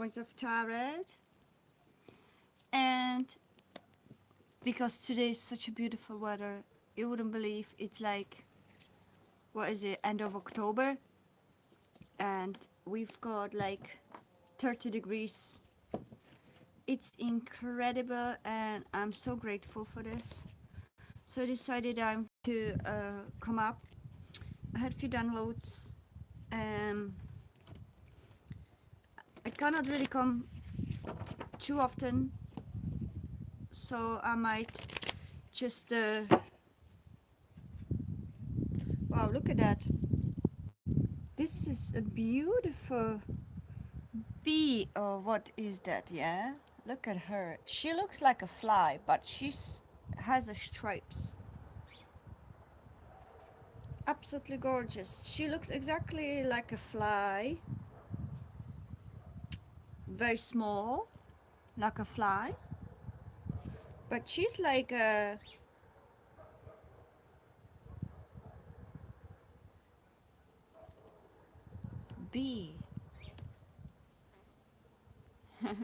Voice of Tarot. And because today is such a beautiful weather, you wouldn't believe it's like, what is it, end of October, and we've got like 30 degrees. It's incredible and I'm so grateful for this. So I decided I'm to come up. I had a few downloads. I cannot really come too often, so I might just wow, look at that. This is a beautiful bee, or what is that? Yeah, look at her. She looks like a fly, but she's has a stripes. Absolutely gorgeous. She looks exactly like a fly, very small, like a fly, but she's like a bee. Hi.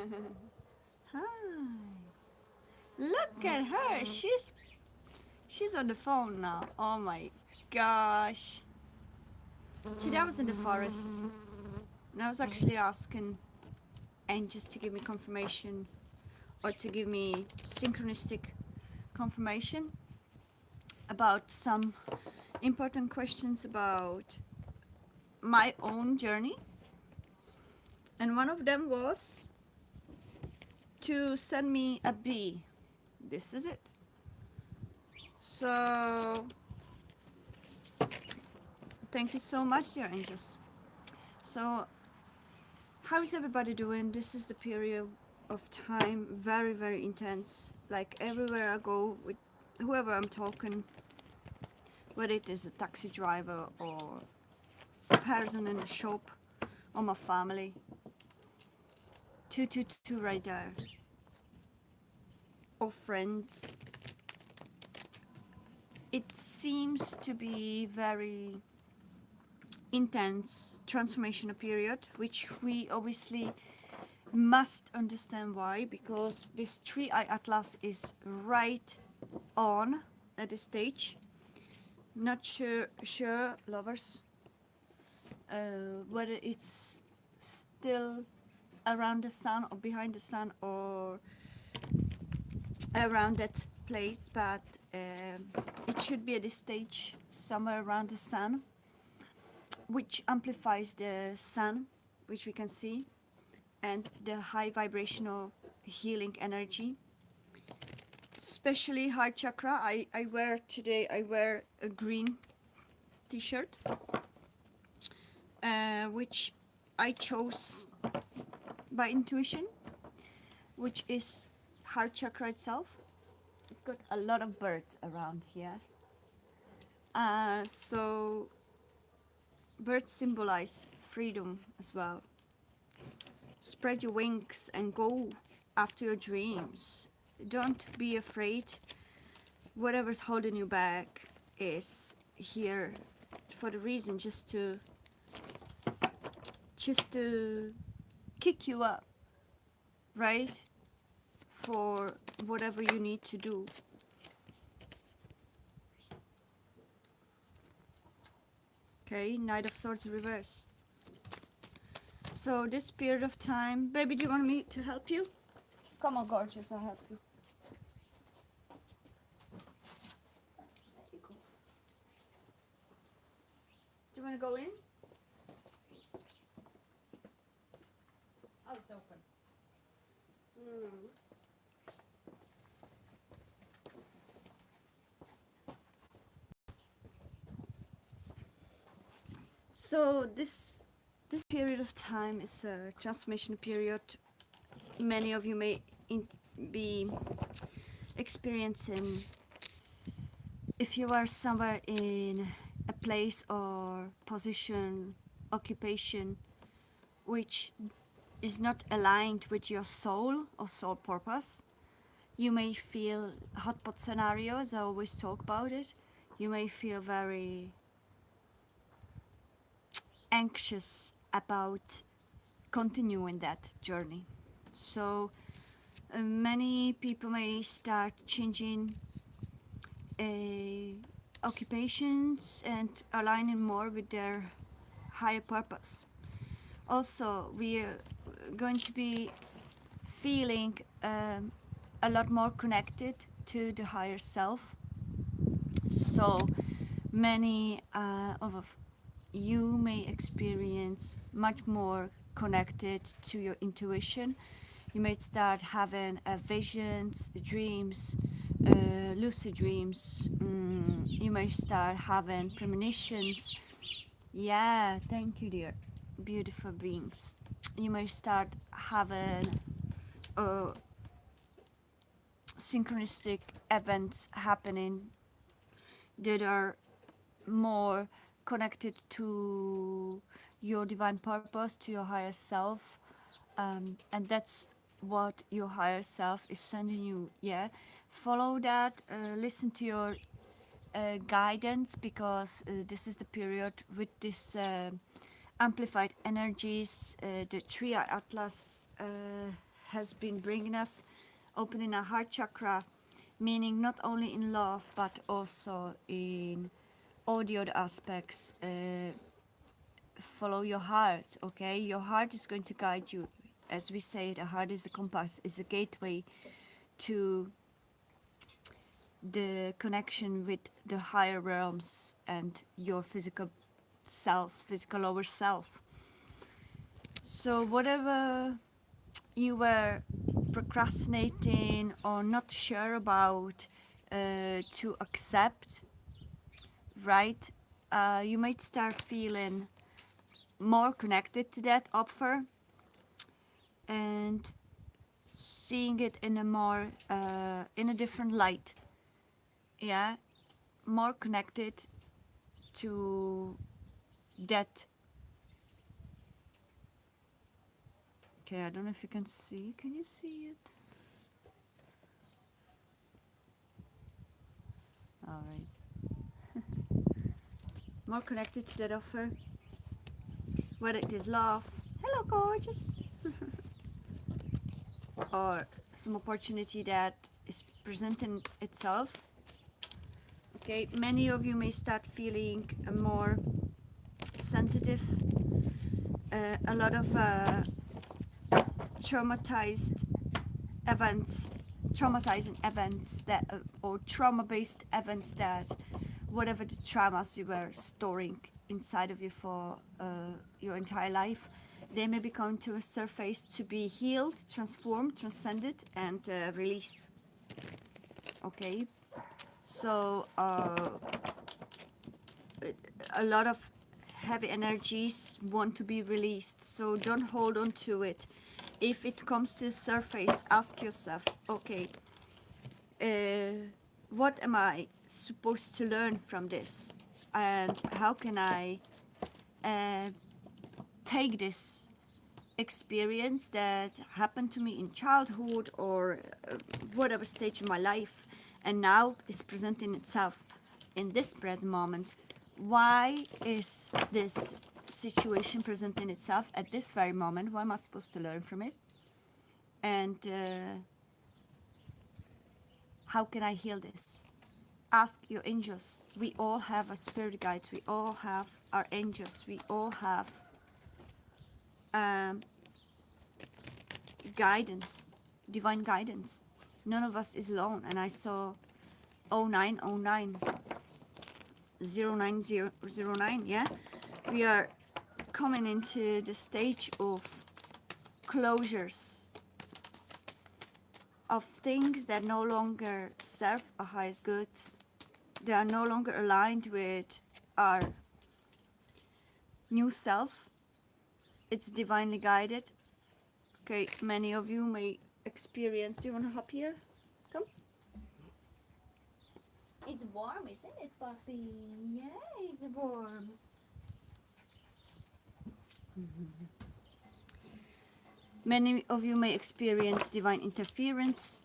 Look at her. She's on the phone now. Oh my gosh. Today I was in the forest and I was actually asking angels to give me confirmation, or to give me synchronistic confirmation about some important questions about my own journey. And one of them was to send me a bee. This is it. So thank you so much, dear angels. So how is everybody doing? This is the period of time, very, very intense. Like everywhere I go with whoever I'm talking, whether it is a taxi driver or a person in the shop or my family. 222 right there. Or friends. It seems to be very intense transformational period, which we obviously must understand why, because this 3-eye atlas is right on at this stage. Not sure lovers, whether it's still around the sun or behind the sun or around that place, but it should be at this stage somewhere around the sun, which amplifies the sun, which we can see, and the high vibrational healing energy, especially heart chakra. I wear today, I wear a green t-shirt, which I chose by intuition, which is heart chakra itself. We've got a lot of birds around here, so birds symbolize freedom as well. Spread your wings and go after your dreams. Don't be afraid. Whatever's holding you back is here for the reason just to kick you up, right? For whatever you need to do. Okay, Knight of Swords reverse. So this period of time, baby, do you want me to help you? Come on, gorgeous, I'll help you. There you go. Do you want to go in? Oh, it's open. So this period of time is a transformation period. Many of you may be experiencing, if you are somewhere in a place or position, occupation, which is not aligned with your soul or soul purpose. You may feel hotpot scenarios, I always talk about it. You may feel very anxious about continue in that journey. So many people may start changing occupations and aligning more with their higher purpose. Also, we are going to be feeling a lot more connected to the higher self. So many of you may experience much more connected to your intuition. You may start having visions, dreams, lucid dreams. You may start having premonitions. Yeah, thank you, dear. Beautiful beings. You may start having synchronistic events happening that are more connected to your divine purpose, to your higher self, and that's what your higher self is sending you. Yeah, follow that. Listen to your guidance, because this is the period with this amplified energies. The Tria Atlas has been bringing us, opening our heart chakra, meaning not only in love but also in all the other aspects. Follow your heart, okay? Your heart is going to guide you. As we say, the heart is the compass, is the gateway to the connection with the higher realms and your physical self, physical lower self. So whatever you were procrastinating or not sure about to accept, right? You might start feeling more connected to that offer and seeing it in a more in a different light. Yeah, more connected to that. Okay, I don't know if you can see. Can you see it? All right. More connected to that offer. Whether it is love, hello gorgeous, or some opportunity that is presenting itself. Okay, many of you may start feeling more sensitive, a lot of traumatized events, traumatizing events that, or trauma-based events that, whatever the traumas you were storing inside of you for your entire life, they may be coming to a surface to be healed, transformed, transcended, and released. Okay, so a lot of heavy energies want to be released, so don't hold on to it. If it comes to the surface, ask yourself, okay, what am I supposed to learn from this, and how can I take this experience that happened to me in childhood or whatever stage of my life, and now is presenting itself in this present moment. Why is this situation presenting itself at this very moment? What am I supposed to learn from it? And how can I heal this? Ask your angels. We all have a spirit guides. We all have our angels. We all have guidance, divine guidance. None of us is alone. And I saw 0909, 09009, yeah? We are coming into the stage of closures, of things that no longer serve our highest good. They are no longer aligned with our new self. It's divinely guided. Okay, many of you may experience. Do you want to hop here? Come. It's warm, isn't it, puppy? Yeah, it's warm. Many of you may experience divine interference,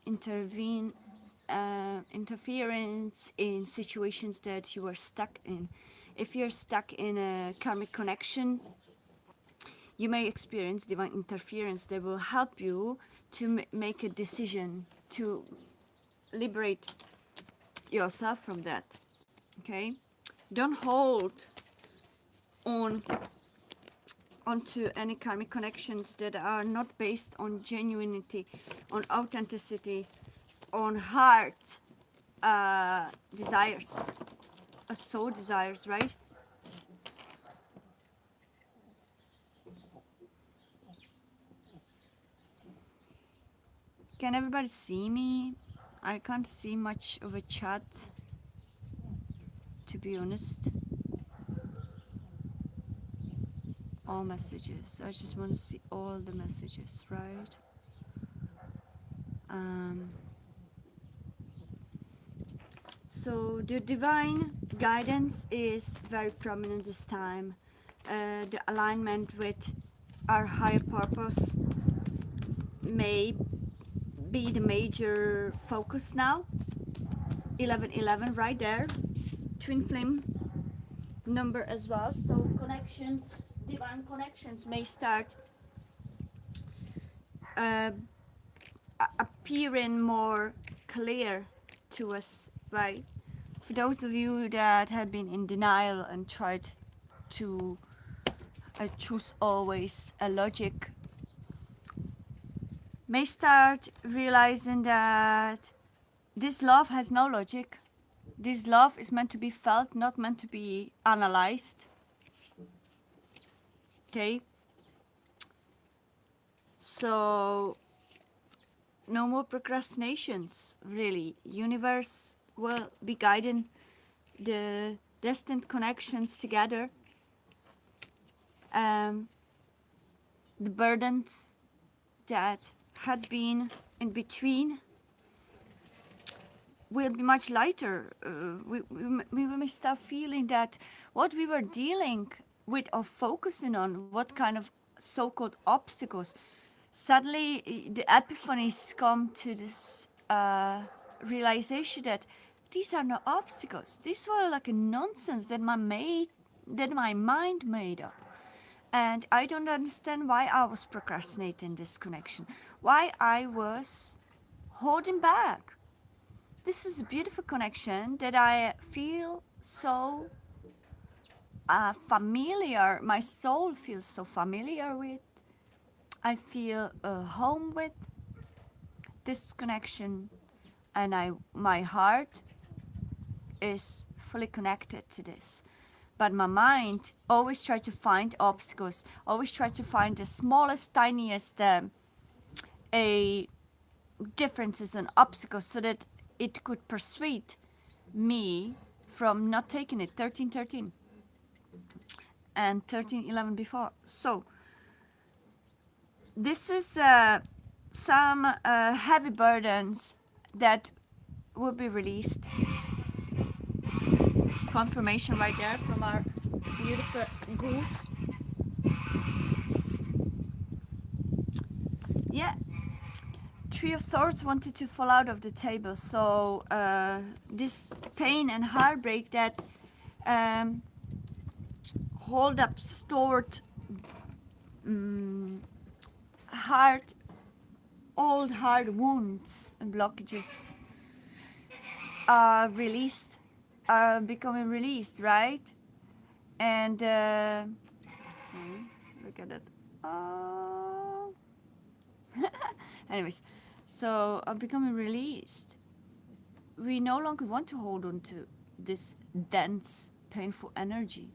interference in situations that you are stuck in. If you're stuck in a karmic connection, you may experience divine interference that will help you to make a decision to liberate yourself from that. Okay, don't hold on onto any karmic connections that are not based on genuinity, on authenticity, on heart desires, soul desires, right? Can everybody see me? I can't see much of a chat, to be honest. All messages. I just want to see all the messages, right? Um, so the divine guidance is very prominent this time. The alignment with our higher purpose may be the major focus now. 1111 right there, twin flame number as well. So connections, divine connections may start uh, appearing more clear to us, right? For those of you that have been in denial and tried to choose always a logic, may start realizing that this love has no logic. This love is meant to be felt, not meant to be analyzed. Okay? So, no more procrastinations, really. Universe will be guiding the destined connections together. The burdens that had been in between will be much lighter. We may start feeling that what we were dealing with or focusing on, what kind of so-called obstacles, suddenly the epiphanies come to this realization that these are not obstacles. These were like a nonsense that my mind made up. And I don't understand why I was procrastinating this connection, why I was holding back. This is a beautiful connection that I feel so familiar. My soul feels so familiar with. I feel home with this connection, and my heart is fully connected to this. But my mind always tries to find obstacles, always tries to find the smallest, tiniest a differences and obstacles so that it could persuade me from not taking it. 1313 and 1311 before. So this is some heavy burdens that will be released. Confirmation right there from our beautiful goose. Yeah, Three of Swords wanted to fall out of the table. So this pain and heartbreak that hold up stored heart, old heart wounds and blockages are released, are becoming released, right? And look at it. Anyways, so are becoming released. We no longer want to hold on to this dense, painful energy.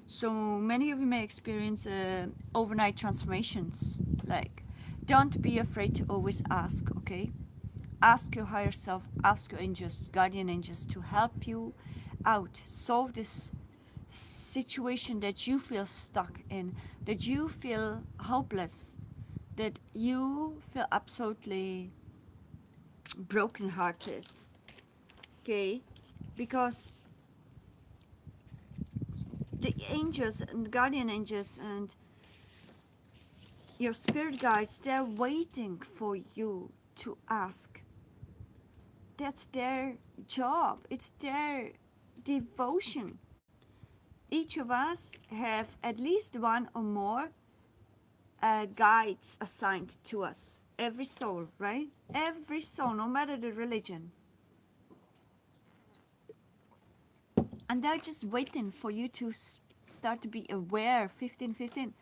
So many of you may experience overnight transformations. Like, don't be afraid to always ask, okay? Ask your higher self, ask your angels, guardian angels to help you out, solve this situation that you feel stuck in, that you feel hopeless, that you feel absolutely brokenhearted, okay? Because the angels and guardian angels and your spirit guides, they're waiting for you to ask. That's their job. It's their devotion. Each of us have at least one or more guides assigned to us. Every soul, right? Every soul, no matter the religion. And they're just waiting for you to start to be aware, 15,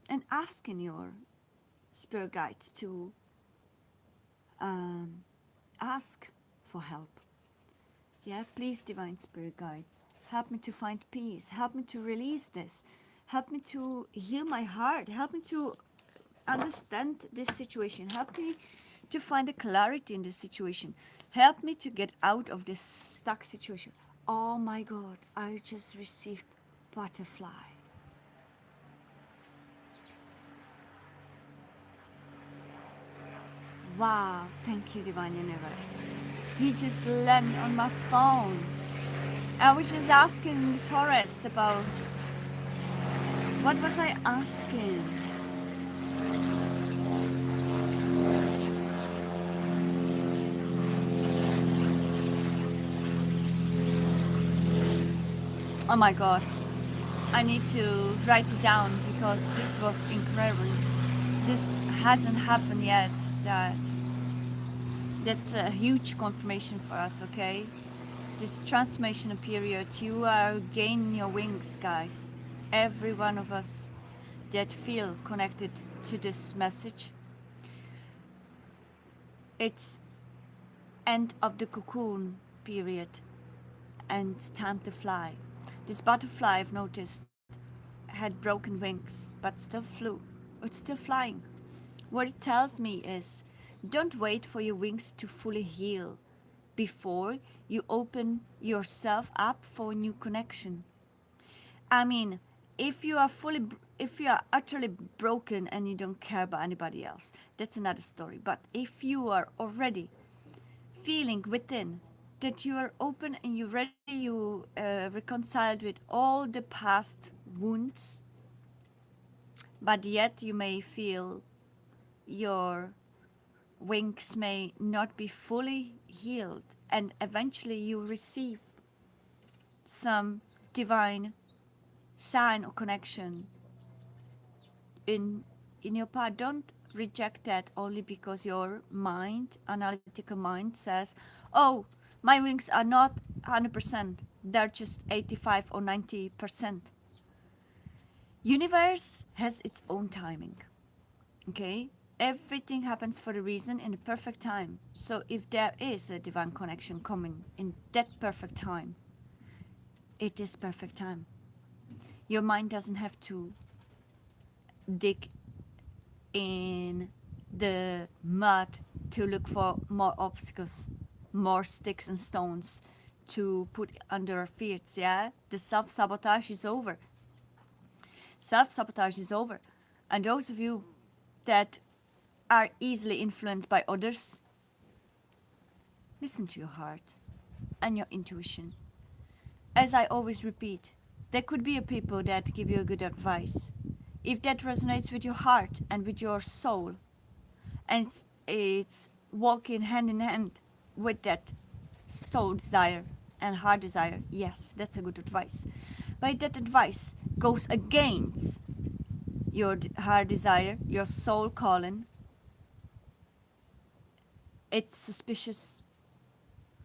and asking your spirit guides to ask for help. Yeah, please, divine spirit guides, help me to find peace. Help me to release this. Help me to heal my heart. Help me to understand this situation. Help me to find a clarity in this situation. Help me to get out of this stuck situation. Oh my God, I just received butterfly. Wow, thank you, Divine Universe. He just landed on my phone. I was just asking in the forest about, what was I asking? Oh my God, I need to write it down because this was incredible. This hasn't happened yet. That's a huge confirmation for us, okay? This transformational period, you are gaining your wings, guys. Every one of us that feel connected to this message. It's end of the cocoon period and time to fly. This butterfly, I've noticed, had broken wings but still flew. It's still flying. What it tells me is, don't wait for your wings to fully heal before you open yourself up for a new connection. I mean, if you are utterly broken and you don't care about anybody else, that's another story. But if you are already feeling within that you are open and you're ready, you reconciled with all the past wounds, but yet you may feel your wings may not be fully healed, and eventually you receive some divine sign or connection in your path. Don't reject that only because your mind, analytical mind, says, oh, my wings are not 100%, they're just 85 or 90%. Universe has its own timing, okay? Everything happens for a reason in the perfect time. So if there is a divine connection coming in that perfect time, it is perfect time. Your mind doesn't have to dig in the mud to look for more obstacles, more sticks and stones to put under our feet. Yeah, the self-sabotage is over. Self-sabotage is over. And those of you that are easily influenced by others, listen to your heart and your intuition. As I always repeat, there could be a people that give you a good advice. If that resonates with your heart and with your soul, and it's walking hand in hand with that soul desire and heart desire, yes, that's a good advice. But that advice goes against your heart desire, your soul calling, it's suspicious.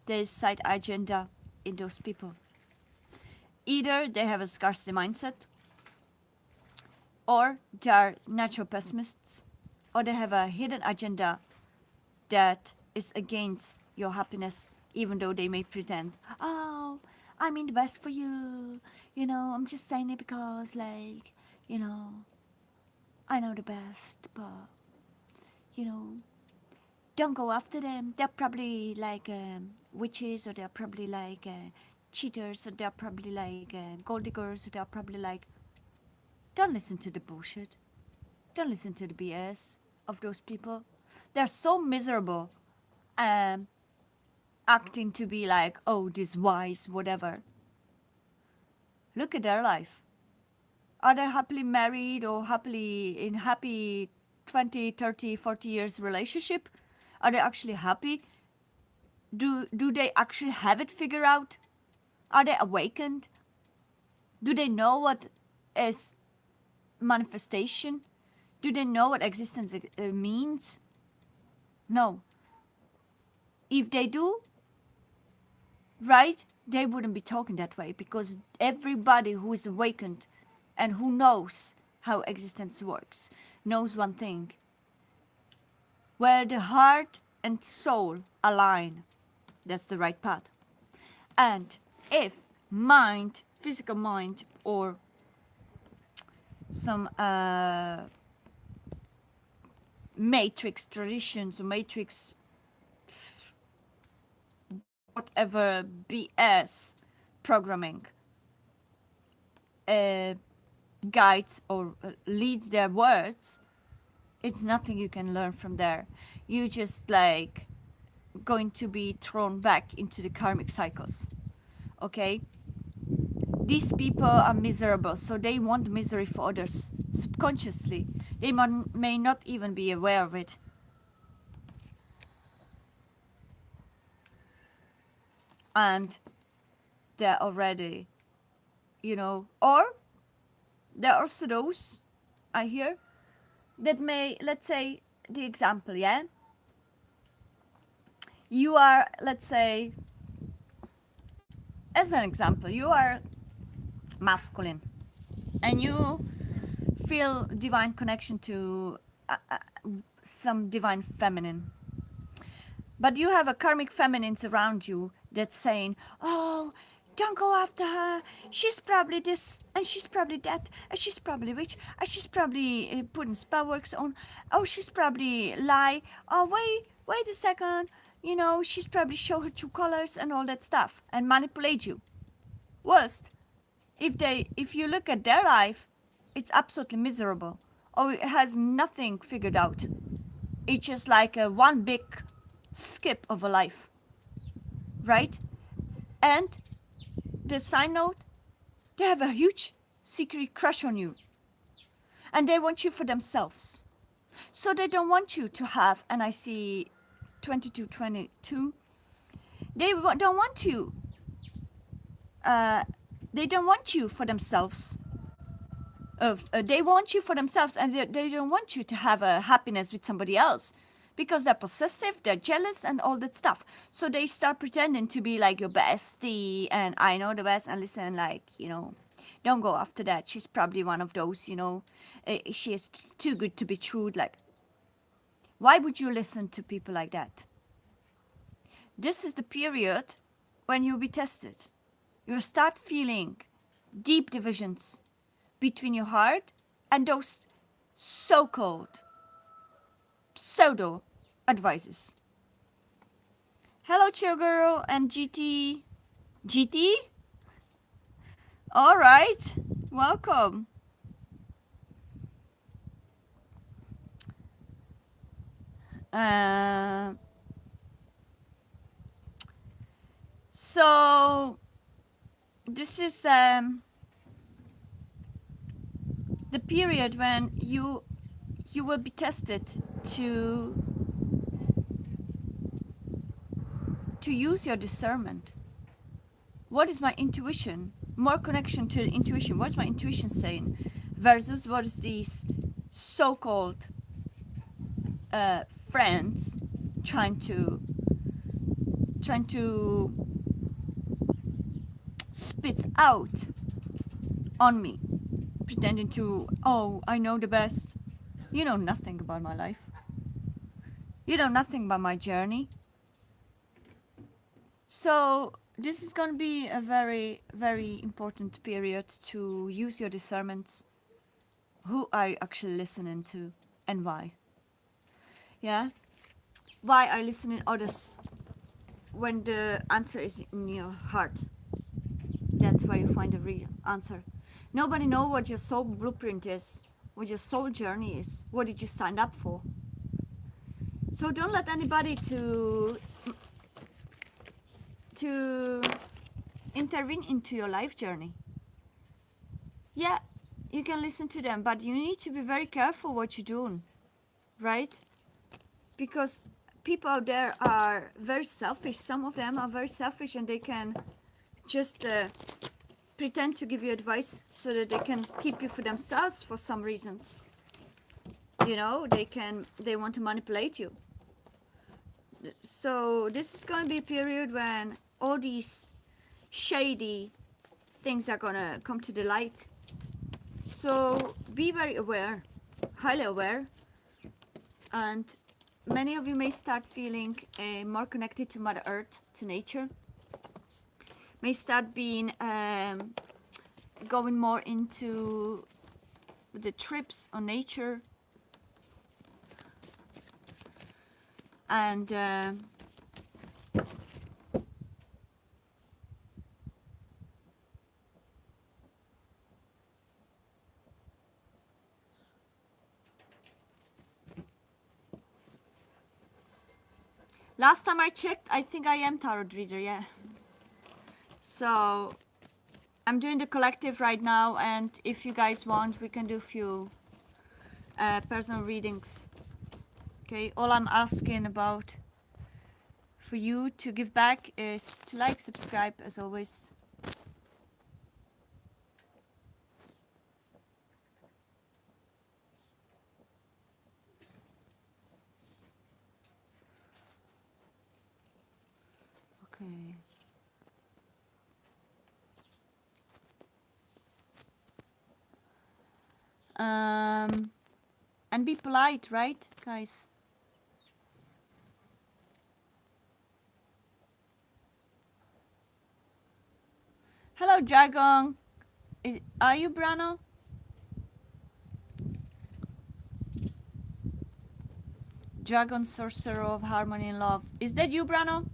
There's side agenda in those people. Either they have a scarcity mindset, or they are natural pessimists, or they have a hidden agenda that is against your happiness, even though they may pretend, oh, I mean the best for you. I'm just saying it because, you know, I know the best, but, you know, don't go after them. They're probably like witches, or they're probably like cheaters, or they're probably like gold diggers, or they're probably like. Don't listen to the bullshit. Don't listen to the BS of those people. They're so miserable, um, acting to be like, oh, this wise, whatever. Look at their life. Are they happily married or happily in happy 20, 30, 40 years relationship? Are they actually happy? Do they actually have it figured out? Are they awakened? Do they know what is manifestation? Do they know what existence means? No. If they do, right, they wouldn't be talking that way, because everybody who is awakened and who knows how existence works knows one thing. Where the heart and soul align, that's the right path. And if mind, physical mind, or some matrix traditions or matrix whatever BS programming guides or leads their words, it's nothing you can learn from there. You just like going to be thrown back into the karmic cycles. Okay? These people are miserable, so they want misery for others subconsciously. They may not even be aware of it. And they're already, or there are also those, I hear, that may, let's say, the example, yeah? You are, let's say, as an example, you are masculine and you feel divine connection to some divine feminine. But you have a karmic feminines around you that's saying, oh, don't go after her. She's probably this, and she's probably that, and she's probably rich, and she's probably putting spell works on. Oh, she's probably lie. Oh, wait a second. She's probably show her true colors and all that stuff and manipulate you. Worst, if you look at their life, it's absolutely miserable. Or it has nothing figured out. It's just like a one big skip of a life, right? And the side note, they have a huge secret crush on you, and they want you for themselves. So they don't want you to have, and I see 2222, they don't want you, they don't want you for themselves. They want you for themselves, and they don't want you to have a happiness with somebody else, because they're possessive, they're jealous, and all that stuff. So they start pretending to be like your bestie, and I know the best, and listen, like, don't go after that. She's probably one of those, she is too good to be true. Like, why would you listen to people like that? This is the period when you'll be tested. You'll start feeling deep divisions between your heart and those so-called pseudo advices. Hello, Chill Girl and GT. GT? All right, welcome. So this is the period when you will be tested to use your discernment. What is my intuition? More connection to the intuition. What's my intuition saying? Versus what is these so-called friends trying to spit out on me, pretending to, oh, I know the best. You know nothing about my life. You know nothing about my journey. So this is going to be a very, very important period to use your discernments. Who are you actually listening to and why? Yeah? Why are you listening to others when the answer is in your heart? That's where you find the real answer. Nobody knows what your soul blueprint is, what your soul journey is, what did you sign up for. So don't let anybody to intervene into your life journey. Yeah, you can listen to them, but you need to be very careful what you're doing, right? Because people out there are very selfish. Some of them are very selfish, and they can just pretend to give you advice so that they can keep you for themselves for some reasons. you know, they want to manipulate you. So this is going to be a period when all these shady things are going to come to the light. So be very aware, highly aware, and many of you may start feeling more connected to Mother Earth, to nature. May start being going more into the trips on nature, and last time I checked, I think I am tarot reader, yeah. So I'm doing the collective right now, and if you guys want, we can do a few personal readings. Okay, all I'm asking about for you to give back is to like, subscribe, as always. Okay. And be polite, right, guys? Hello, Dragon. Are you Brano? Dragon, sorcerer of harmony and love. Is that you, Brano?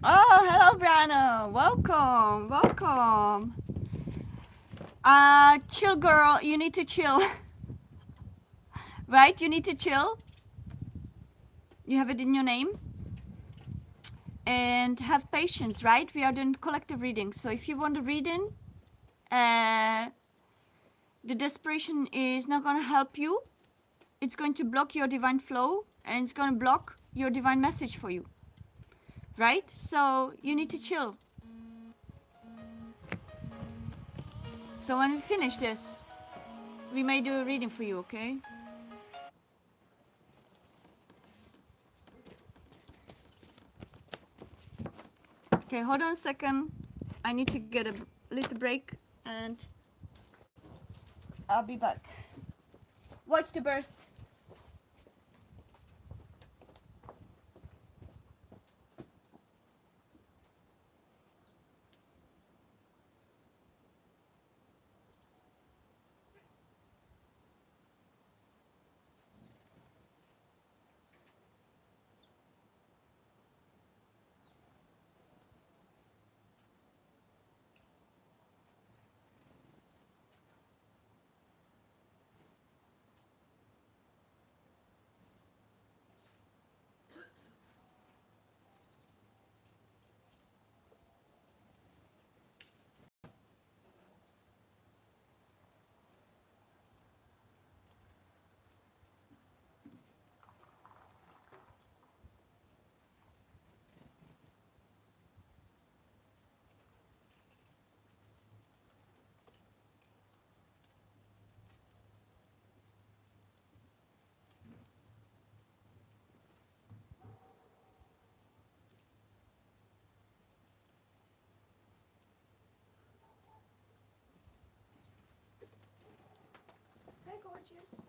Oh, hello, Brano. Welcome, welcome. Chill, girl. You need to chill. Right? You need to chill. You have it in your name. And have patience, right? We are doing collective reading. So if you want a reading, the desperation is not going to help you. It's going to block your divine flow, and it's going to block your divine message for you. Right? So you need to chill. So when we finish this, we may do a reading for you, okay? Okay, hold on a second. I need to get a little break, and I'll be back. Watch the burst. Hi, gorgeous.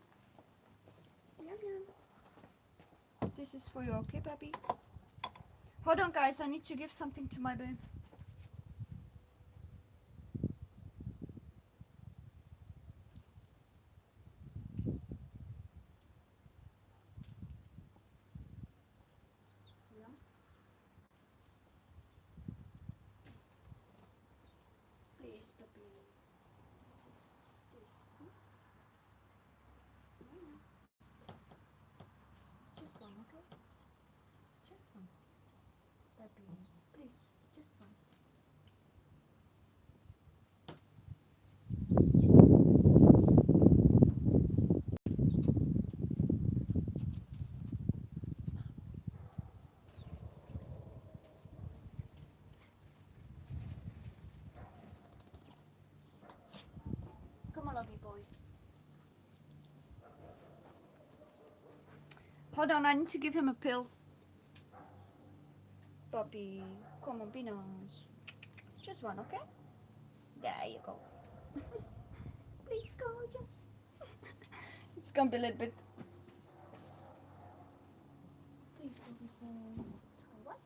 Yum yum. This is for you, okay, baby? Hold on, guys. I need to give something to my babe. Please, baby. Please. Just one, okay? Just one. Baby. Please, just one. Hold on, I need to give him a pill. Puppy, come on, be nice. Just one, okay? There you go. Please, gorgeous. It's gonna be a little bit. Please, gorgeous. What?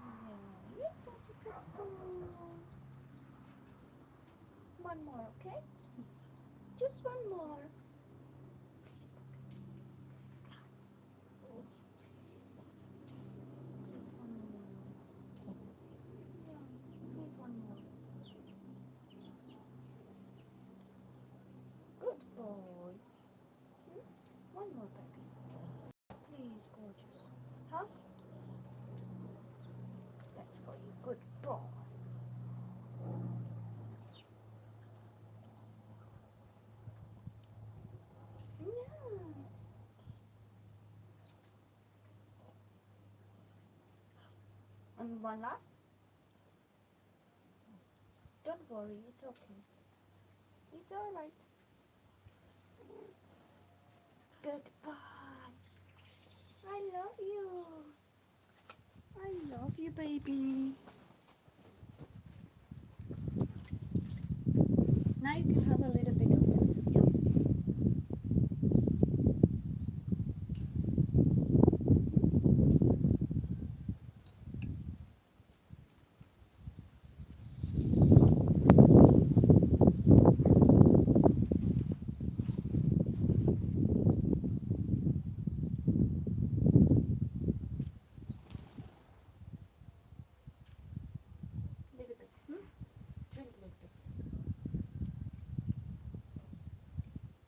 Yeah, you're such a good boy. One more, okay? Just one more. Good boy. One more, baby. Please, gorgeous. Huh? That's for you. Good boy. Yeah. And one last. Don't worry, it's okay. It's all right. Goodbye. I love you. I love you, baby. Now you can have a little bit of it. Yeah. Little bit. Drink a little bit.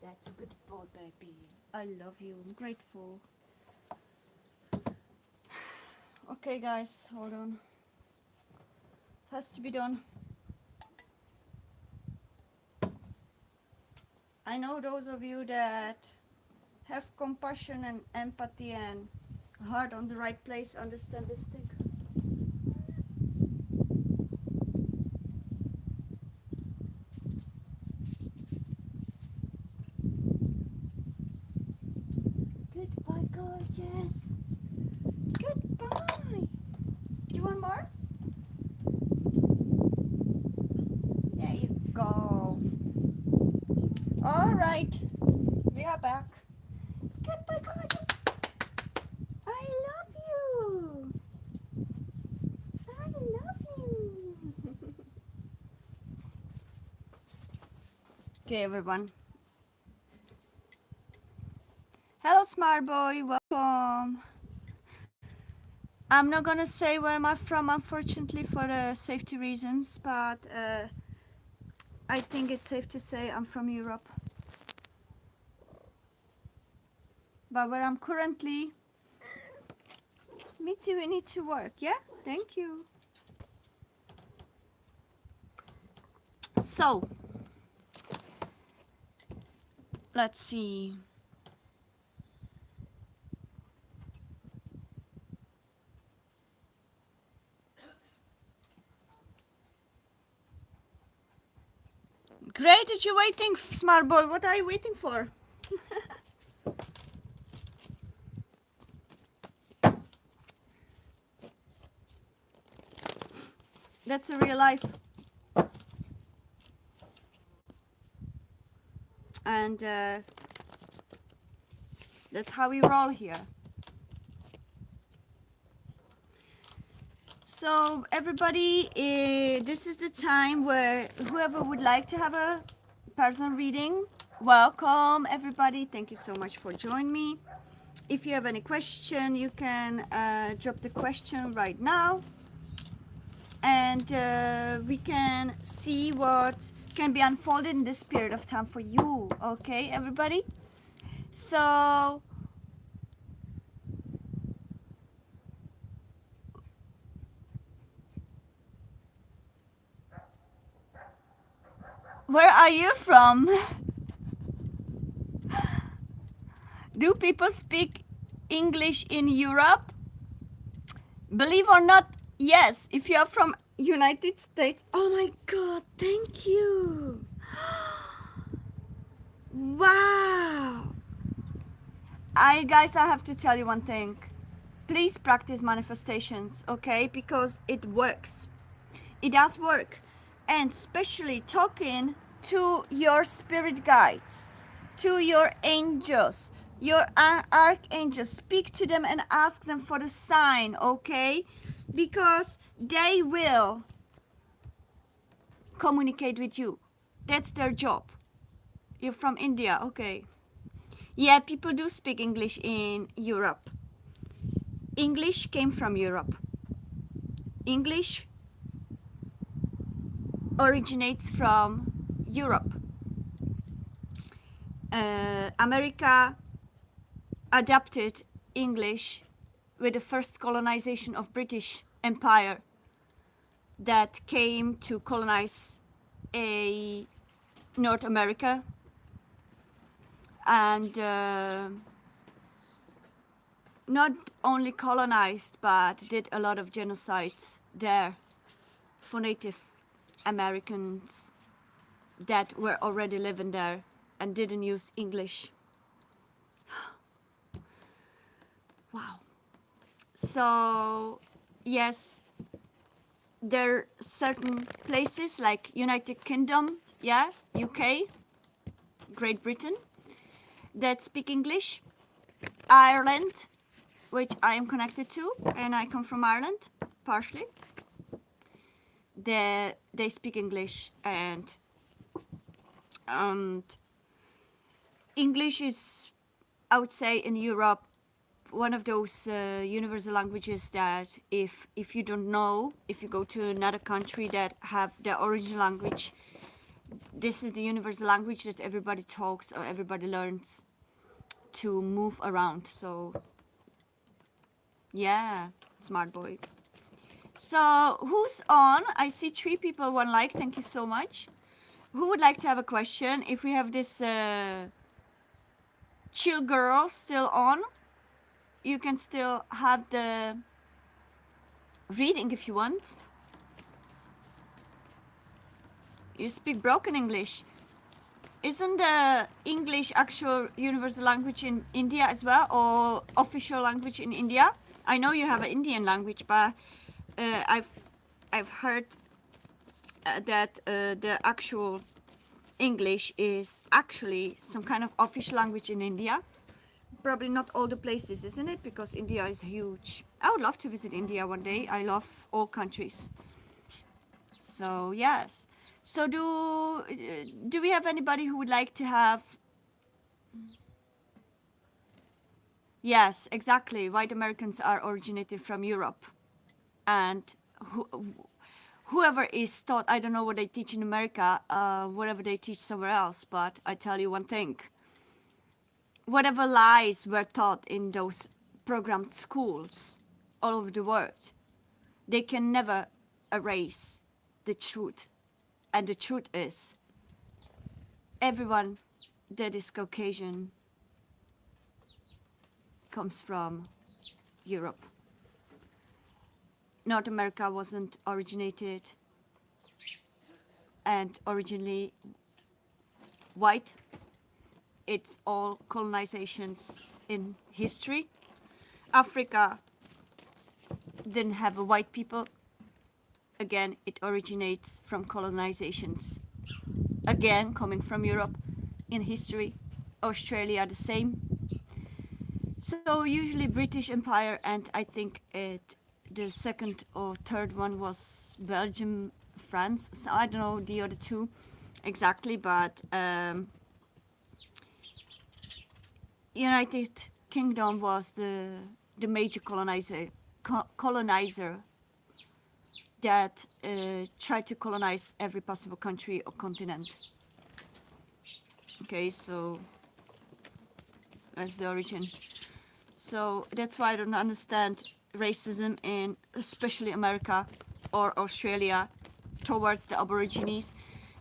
That's a good boy, baby. I love you. I'm grateful. Okay, guys, hold on. It has to be done. I know those of you that have compassion and empathy and heart on the right place understand this thing. Goodbye, gorgeous. Goodbye. You want more? There you go. All right, we are back. Goodbye, gorgeous. I love you. I love you. Okay, everyone. Hello, smart boy. Welcome. I'm not gonna say where I'm from, unfortunately, for safety reasons, but I think it's safe to say I'm from Europe. But where I'm currently, Mitzi, we need to work, yeah? Thank you. So, let's see. Great that you're waiting, smart boy. What are you waiting for? That's a real life. And that's how we roll here. So everybody, this is the time where whoever would like to have a personal reading, welcome everybody. Thank you so much for joining me. If you have any question, you can drop the question right now. And we can see what can be unfolded in this period of time for you. Okay, everybody? So where are you from? Do people speak English in Europe? Believe or not, yes. If you are from United States, oh my God, thank you. Wow. Guys, I have to tell you one thing. Please practice manifestations, okay? Because it works. It does work. And especially talking to your spirit guides, to your angels, your archangels. Speak to them and ask them for the sign, okay? Because they will communicate with you. That's their job. You're from India, okay. Yeah, people do speak English in Europe. English came from Europe. English originates from Europe. America adapted English with the first colonization of British Empire that came to colonize North America, and not only colonized but did a lot of genocides there for Native Americans that were already living there and didn't use English. Wow. So yes, there are certain places like United Kingdom, yeah, UK, Great Britain, that speak English. Ireland, which I am connected to, and I come from Ireland, partially. They speak English, and English is, I would say, in Europe, one of those universal languages that if you don't know, if you go to another country that have their original language, this is the universal language that everybody talks or everybody learns to move around. So yeah, smart boy. So who's on? I see 3 people, 1 like. Thank you so much. Who would like to have a question? If we have this chill girl still on, you can still have the reading if you want. You speak broken English. Isn't the English actual universal language in India as well, or official language in India? I know you have an Indian language, but I've heard that the actual English is actually some kind of official language in India. Probably not all the places, isn't it? Because India is huge. I would love to visit India one day. I love all countries. So yes. So do we have anybody who would like to have? Yes, exactly. White Americans are originated from Europe, and whoever is taught, I don't know what they teach in America, whatever they teach somewhere else, but I tell you one thing. Whatever lies were taught in those programmed schools all over the world, they can never erase the truth. And the truth is, everyone that is Caucasian comes from Europe. North America wasn't originated and originally white. It's all colonizations in history. Africa didn't have a white people. Again, it originates from colonizations. Again, coming from Europe in history. Australia the same. So usually British Empire, and I think the second or third one was Belgium, France. So I don't know the other 2 exactly, but United Kingdom was the major colonizer that tried to colonize every possible country or continent. Okay, so that's the origin. So that's why I don't understand racism in especially America or Australia towards the Aborigines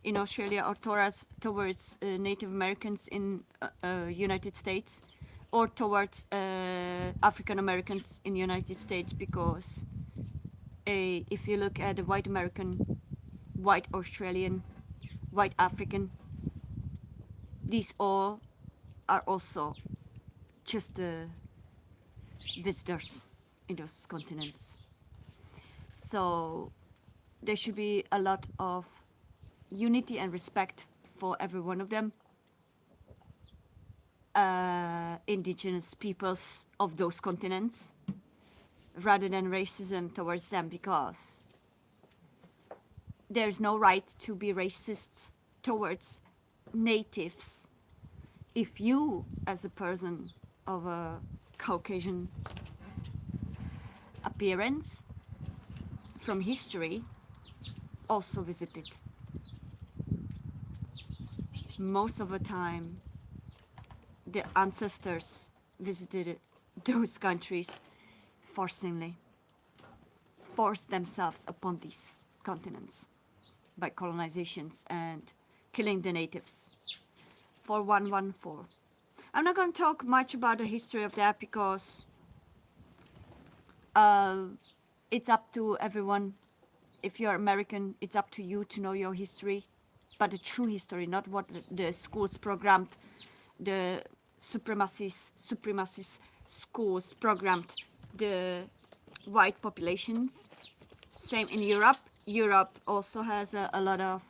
in Australia, or towards Native Americans in United States, or towards African Americans in United States, because if you look at the white American, white Australian, white African, these all are also just the visitors in those continents. So there should be a lot of unity and respect for every one of them, indigenous peoples of those continents, rather than racism towards them, because there's no right to be racist towards natives if you, as a person of a Caucasian appearance from history, also visited. Most of the time, the ancestors visited those countries forced themselves upon these continents by colonizations and killing the natives for 114. I'm not going to talk much about the history of that because it's up to everyone. If you're American, it's up to you to know your history, but the true history, not what the schools programmed, the supremacist schools programmed the white populations. Same in Europe. Europe also has a lot of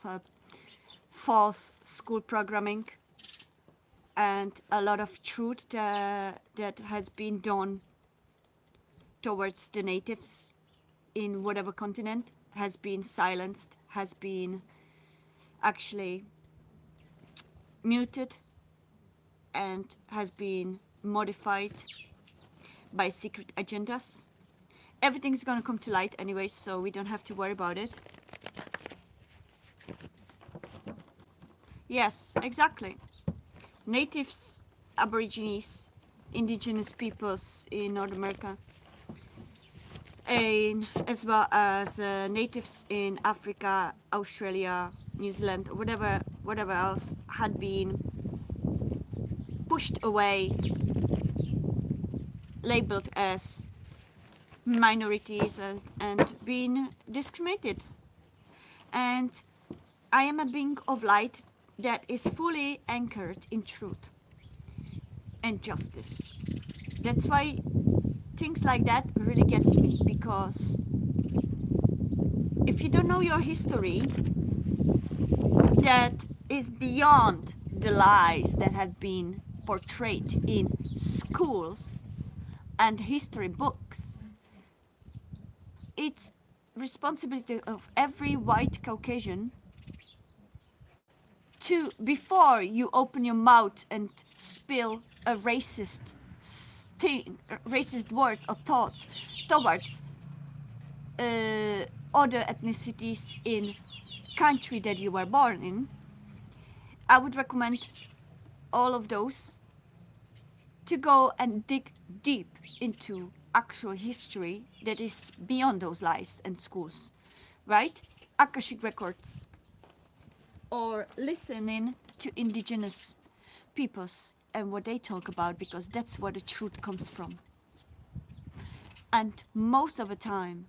false school programming and a lot of truth that has been done towards the natives in whatever continent has been silenced, has been actually muted, and has been modified by secret agendas. Everything's going to come to light anyway, so we don't have to worry about it. Yes, exactly. Natives, Aborigines, indigenous peoples in North America, and as well as natives in Africa, Australia, New Zealand, whatever else had been pushed away, labeled as minorities and being discriminated. And I am a being of light that is fully anchored in truth and justice. That's why things like that really gets me, because if you don't know your history, that is beyond the lies that have been portrayed in schools and history books. It's responsibility of every white Caucasian to, before you open your mouth and spill a racist words or thoughts towards other ethnicities in country that you were born in, I would recommend all of those to go and dig deep into actual history that is beyond those lies and schools, right? Akashic records, or listening to indigenous peoples and what they talk about, because that's where the truth comes from. And most of the time,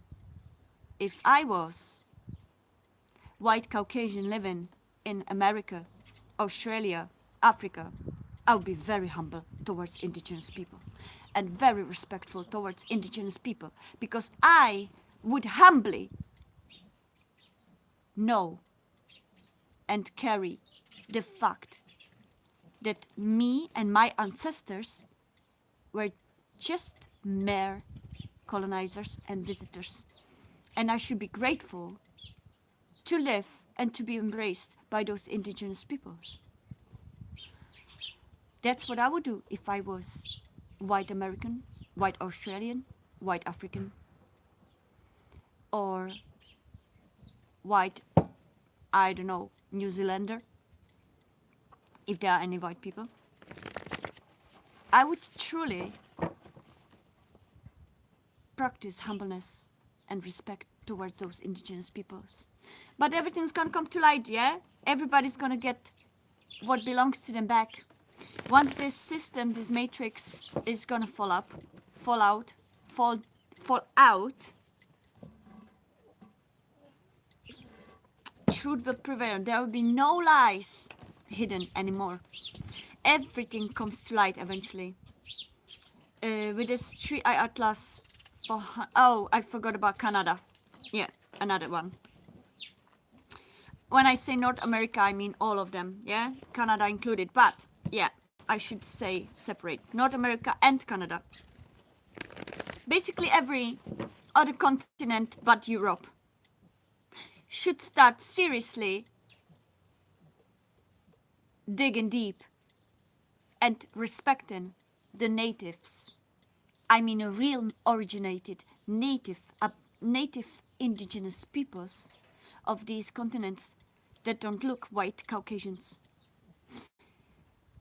if I was white Caucasian living in America, Australia, Africa, I would be very humble towards indigenous people and very respectful towards indigenous people, because I would humbly know and carry the fact that me and my ancestors were just mere colonizers and visitors, and I should be grateful to live and to be embraced by those indigenous peoples. That's what I would do if I was white American, white Australian, white African, or white, I don't know, New Zealander, if there are any white people. I would truly practice humbleness and respect towards those indigenous peoples. But everything's gonna come to light, yeah? Everybody's gonna get what belongs to them back. Once this system, this matrix is gonna fall out, truth will prevail. There will be no lies hidden anymore. Everything comes to light eventually. with this 3-eye atlas for, oh, I forgot about Canada. Yeah, another one. When I say North America, I mean all of them, yeah, Canada included. But yeah, I should say separate North America and Canada. Basically, every other continent but Europe should start seriously digging deep and respecting the natives. I mean, a real originated native indigenous peoples of these continents that don't look white Caucasians.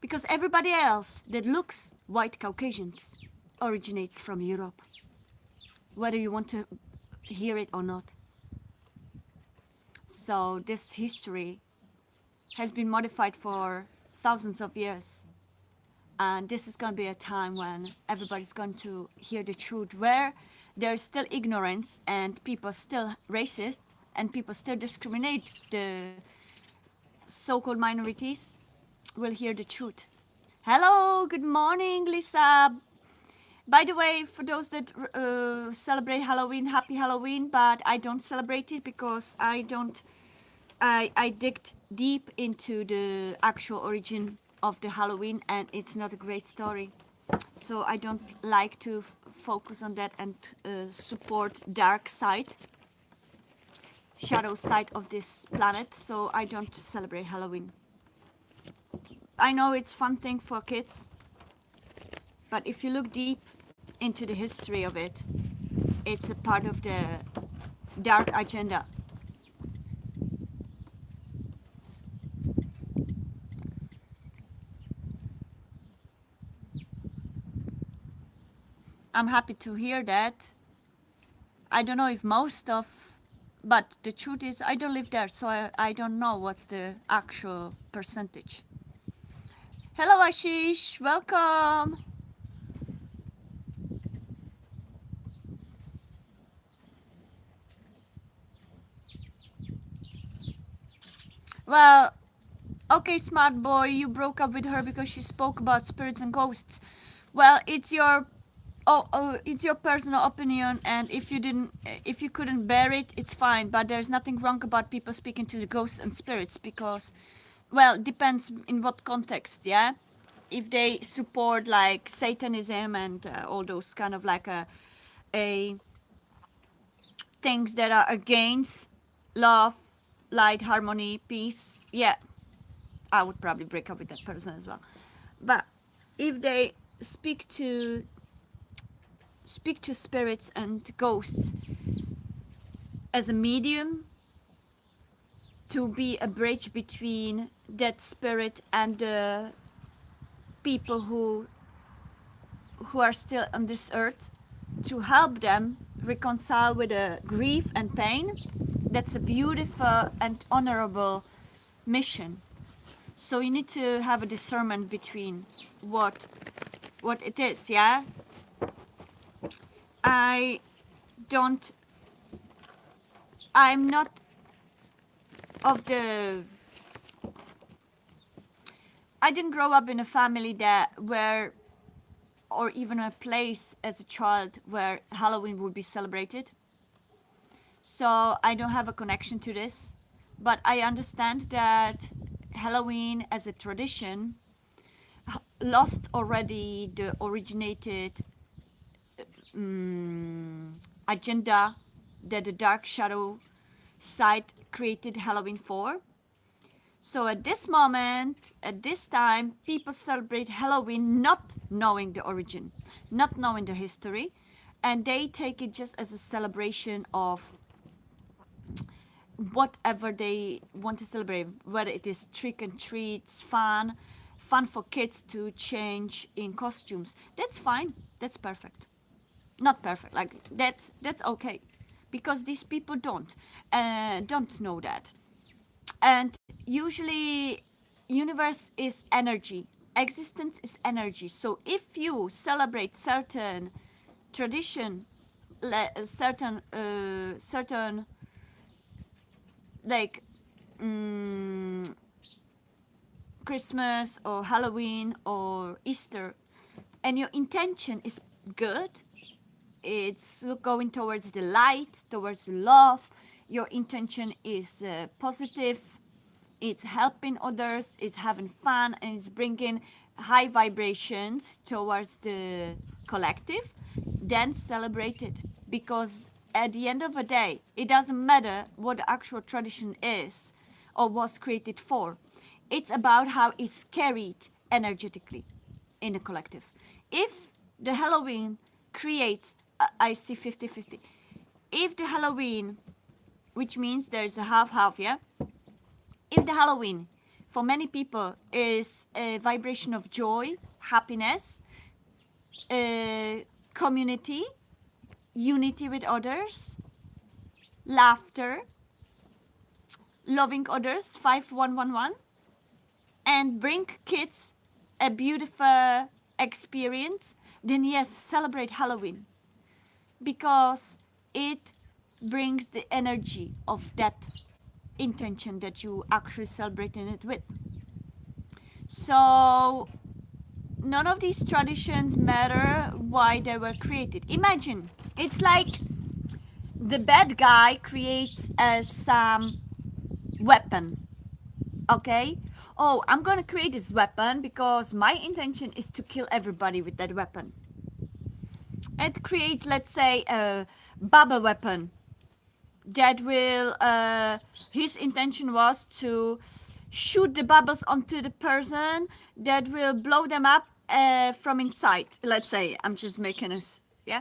Because everybody else that looks white Caucasians originates from Europe, whether you want to hear it or not. So this history has been modified for thousands of years. And this is going to be a time when everybody's going to hear the truth, where there's still ignorance and people still racist and people still discriminate the so-called minorities, will hear the truth. Hello, good morning, Lisa. By the way, for those that celebrate Halloween, happy Halloween, but I don't celebrate it because I digged deep into the actual origin of the Halloween and it's not a great story. So I don't like to focus on that and support dark side, shadow side of this planet. So I don't celebrate Halloween. I know it's fun thing for kids, but if you look deep into the history of it, it's a part of the dark agenda. I'm happy to hear that. I don't know if most of, but the truth is I don't live there, so I don't know what's the actual percentage. Hello Ashish, welcome. Well, okay, smart boy, you broke up with her because she spoke about spirits and ghosts. Well, it's your it's your personal opinion, and if you couldn't bear it, it's fine. But there's nothing wrong about people speaking to the ghosts and spirits because, well, depends in what context, yeah. If they support like Satanism and all those kind of like a things that are against love, light, harmony, peace, yeah, I would probably break up with that person as well. But if they speak to spirits and ghosts as a medium to be a bridge between that spirit and the people who are still on this earth, to help them reconcile with the grief and pain, that's a beautiful and honorable mission. So you need to have a discernment between what it is, yeah. I'm not of the, I didn't grow up in a family that where, or even a place as a child where Halloween would be celebrated. So I don't have a connection to this, but I understand that Halloween as a tradition lost already the originated agenda that the dark shadow side created Halloween for. So at this moment, at this time, people celebrate Halloween not knowing the origin, not knowing the history, and they take it just as a celebration of whatever they want to celebrate, whether it is trick and treats, fun for kids to change in costumes. That's fine. That's perfect. Not perfect. Like that's okay, because these people don't know that. And usually, universe is energy. Existence is energy. So if you celebrate certain tradition, certain like Christmas or Halloween or Easter, and your intention is good. It's going towards the light, towards the love. Your intention is positive. It's helping others. It's having fun, and it's bringing high vibrations towards the collective. Then celebrate it, because at the end of the day, it doesn't matter what the actual tradition is or was created for. It's about how it's carried energetically in the collective. If the Halloween creates, I see 50-50. If the Halloween, which means there's a half-half, yeah? If the Halloween, for many people, is a vibration of joy, happiness, community, unity with others, laughter, loving others, 5111, and bring kids a beautiful experience, then yes, celebrate Halloween, because it brings the energy of that intention that you actually celebrating it with. So none of these traditions matter why they were created. Imagine, it's like the bad guy creates some weapon, okay? Oh, I'm gonna create this weapon because my intention is to kill everybody with that weapon. It creates, let's say, a bubble weapon that will, his intention was to shoot the bubbles onto the person that will blow them up from inside. Let's say, I'm just making this, yeah?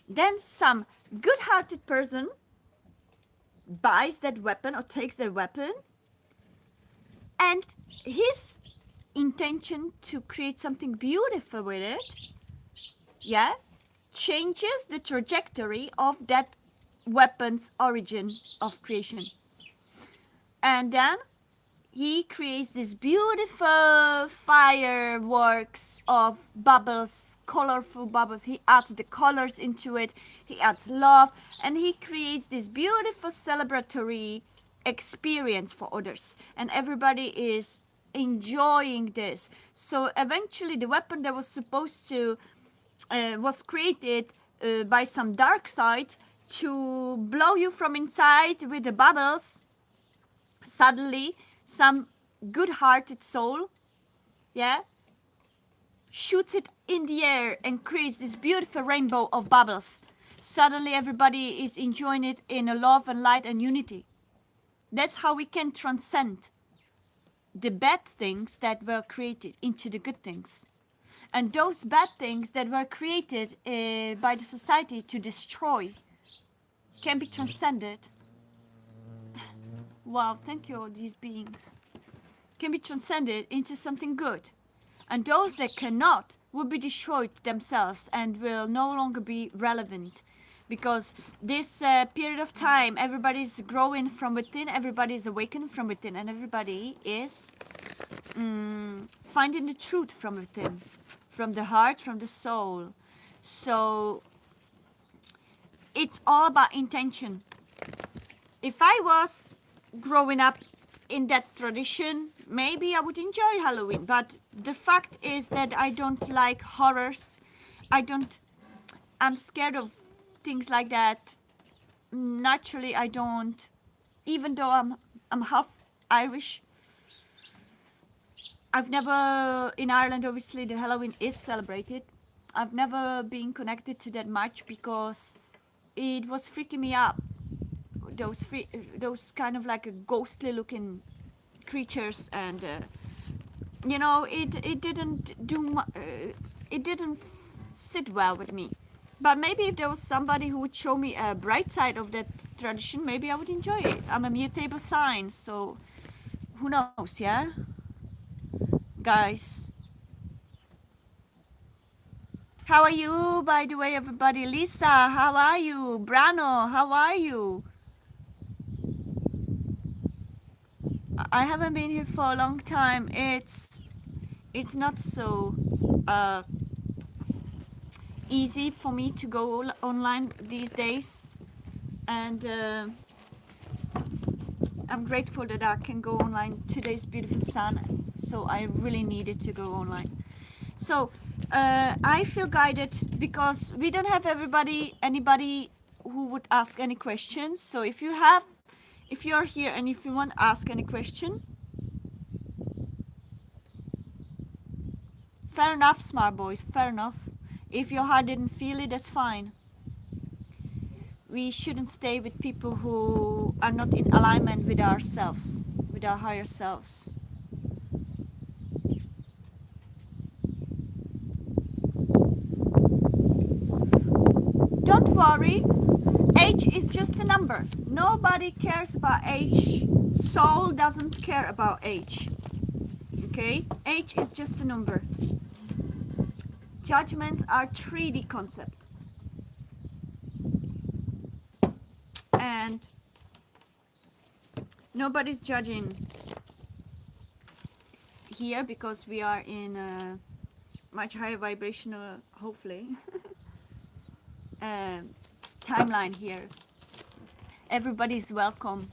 Then some good-hearted person buys that weapon or takes that weapon, and his intention to create something beautiful with it, yeah, changes the trajectory of that weapon's origin of creation. And then he creates this beautiful fireworks of bubbles, colorful bubbles. He adds the colors into it, he adds love, and he creates this beautiful celebratory experience for others. And everybody is enjoying this. So eventually the weapon that was supposed to, was created by some dark side to blow you from inside with the bubbles, suddenly some good-hearted soul, yeah, shoots it in the air and creates this beautiful rainbow of bubbles. Suddenly everybody is enjoying it in a love and light and unity. That's how we can transcend the bad things that were created into the good things. And those bad things that were created by the society to destroy can be transcended. Wow, thank you, all these beings. Can be transcended into something good. And those that cannot will be destroyed themselves and will no longer be relevant. Because this period of time, everybody's growing from within, everybody is awakening from within, and everybody is finding the truth from within, from the heart, from the soul. So it's all about intention. If I was growing up in that tradition, maybe I would enjoy Halloween, but the fact is that I don't like horrors. I'm scared of things like that. Naturally, I don't, even though I'm half Irish. I've never, in Ireland, obviously the Halloween is celebrated. I've never been connected to that much because it was freaking me out. Those kind of like a ghostly looking creatures, and it didn't do it didn't sit well with me. But maybe if there was somebody who would show me a bright side of that tradition, maybe I would enjoy it. I'm a mutable sign, so who knows, yeah, guys. How are you, by the way, everybody? Lisa, how are you? Brano, how are you? I haven't been here for a long time. It's not so easy for me to go online these days, and I'm grateful that I can go online. Today's beautiful sun, so I really needed to go online. So I feel guided because we don't have anybody who would ask any questions. So if you're here and if you want to ask any question, fair enough, smart boys, fair enough. If your heart didn't feel it, that's fine. We shouldn't stay with people who are not in alignment with ourselves, with our higher selves. Don't worry, age is just a number. Nobody cares about age. Soul doesn't care about age. Okay? Age is just a number. Judgments are 3D concept. And nobody's judging here because we are in a much higher vibrational, hopefully, timeline here. Everybody's welcome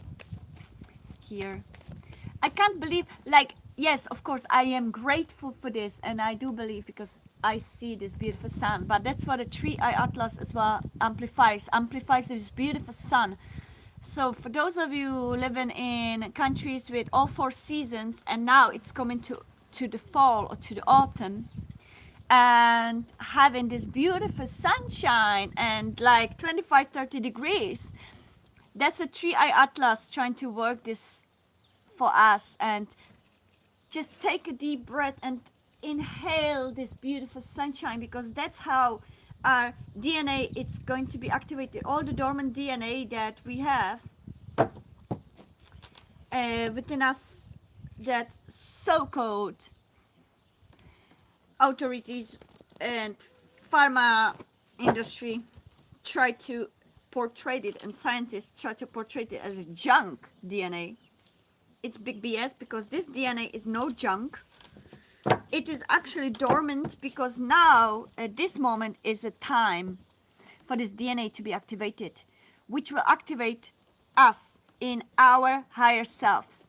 here. I can't believe, like, yes, of course, I am grateful for this, and I do believe because I see this beautiful sun, but that's what a 3-eye atlas as well amplifies this beautiful sun. So for those of you living in countries with all 4 seasons, and now it's coming to the fall or to the autumn, and having this beautiful sunshine and like 25-30 degrees, that's a 3-eye atlas trying to work this for us. And just take a deep breath and inhale this beautiful sunshine, because that's how our DNA it's going to be activated. All the dormant DNA that we have within us, that so-called authorities and pharma industry try to portray it, and scientists try to portray it as junk DNA. It's big BS, because this DNA is no junk. It is actually dormant, because now at this moment is the time for this DNA to be activated, which will activate us in our higher selves.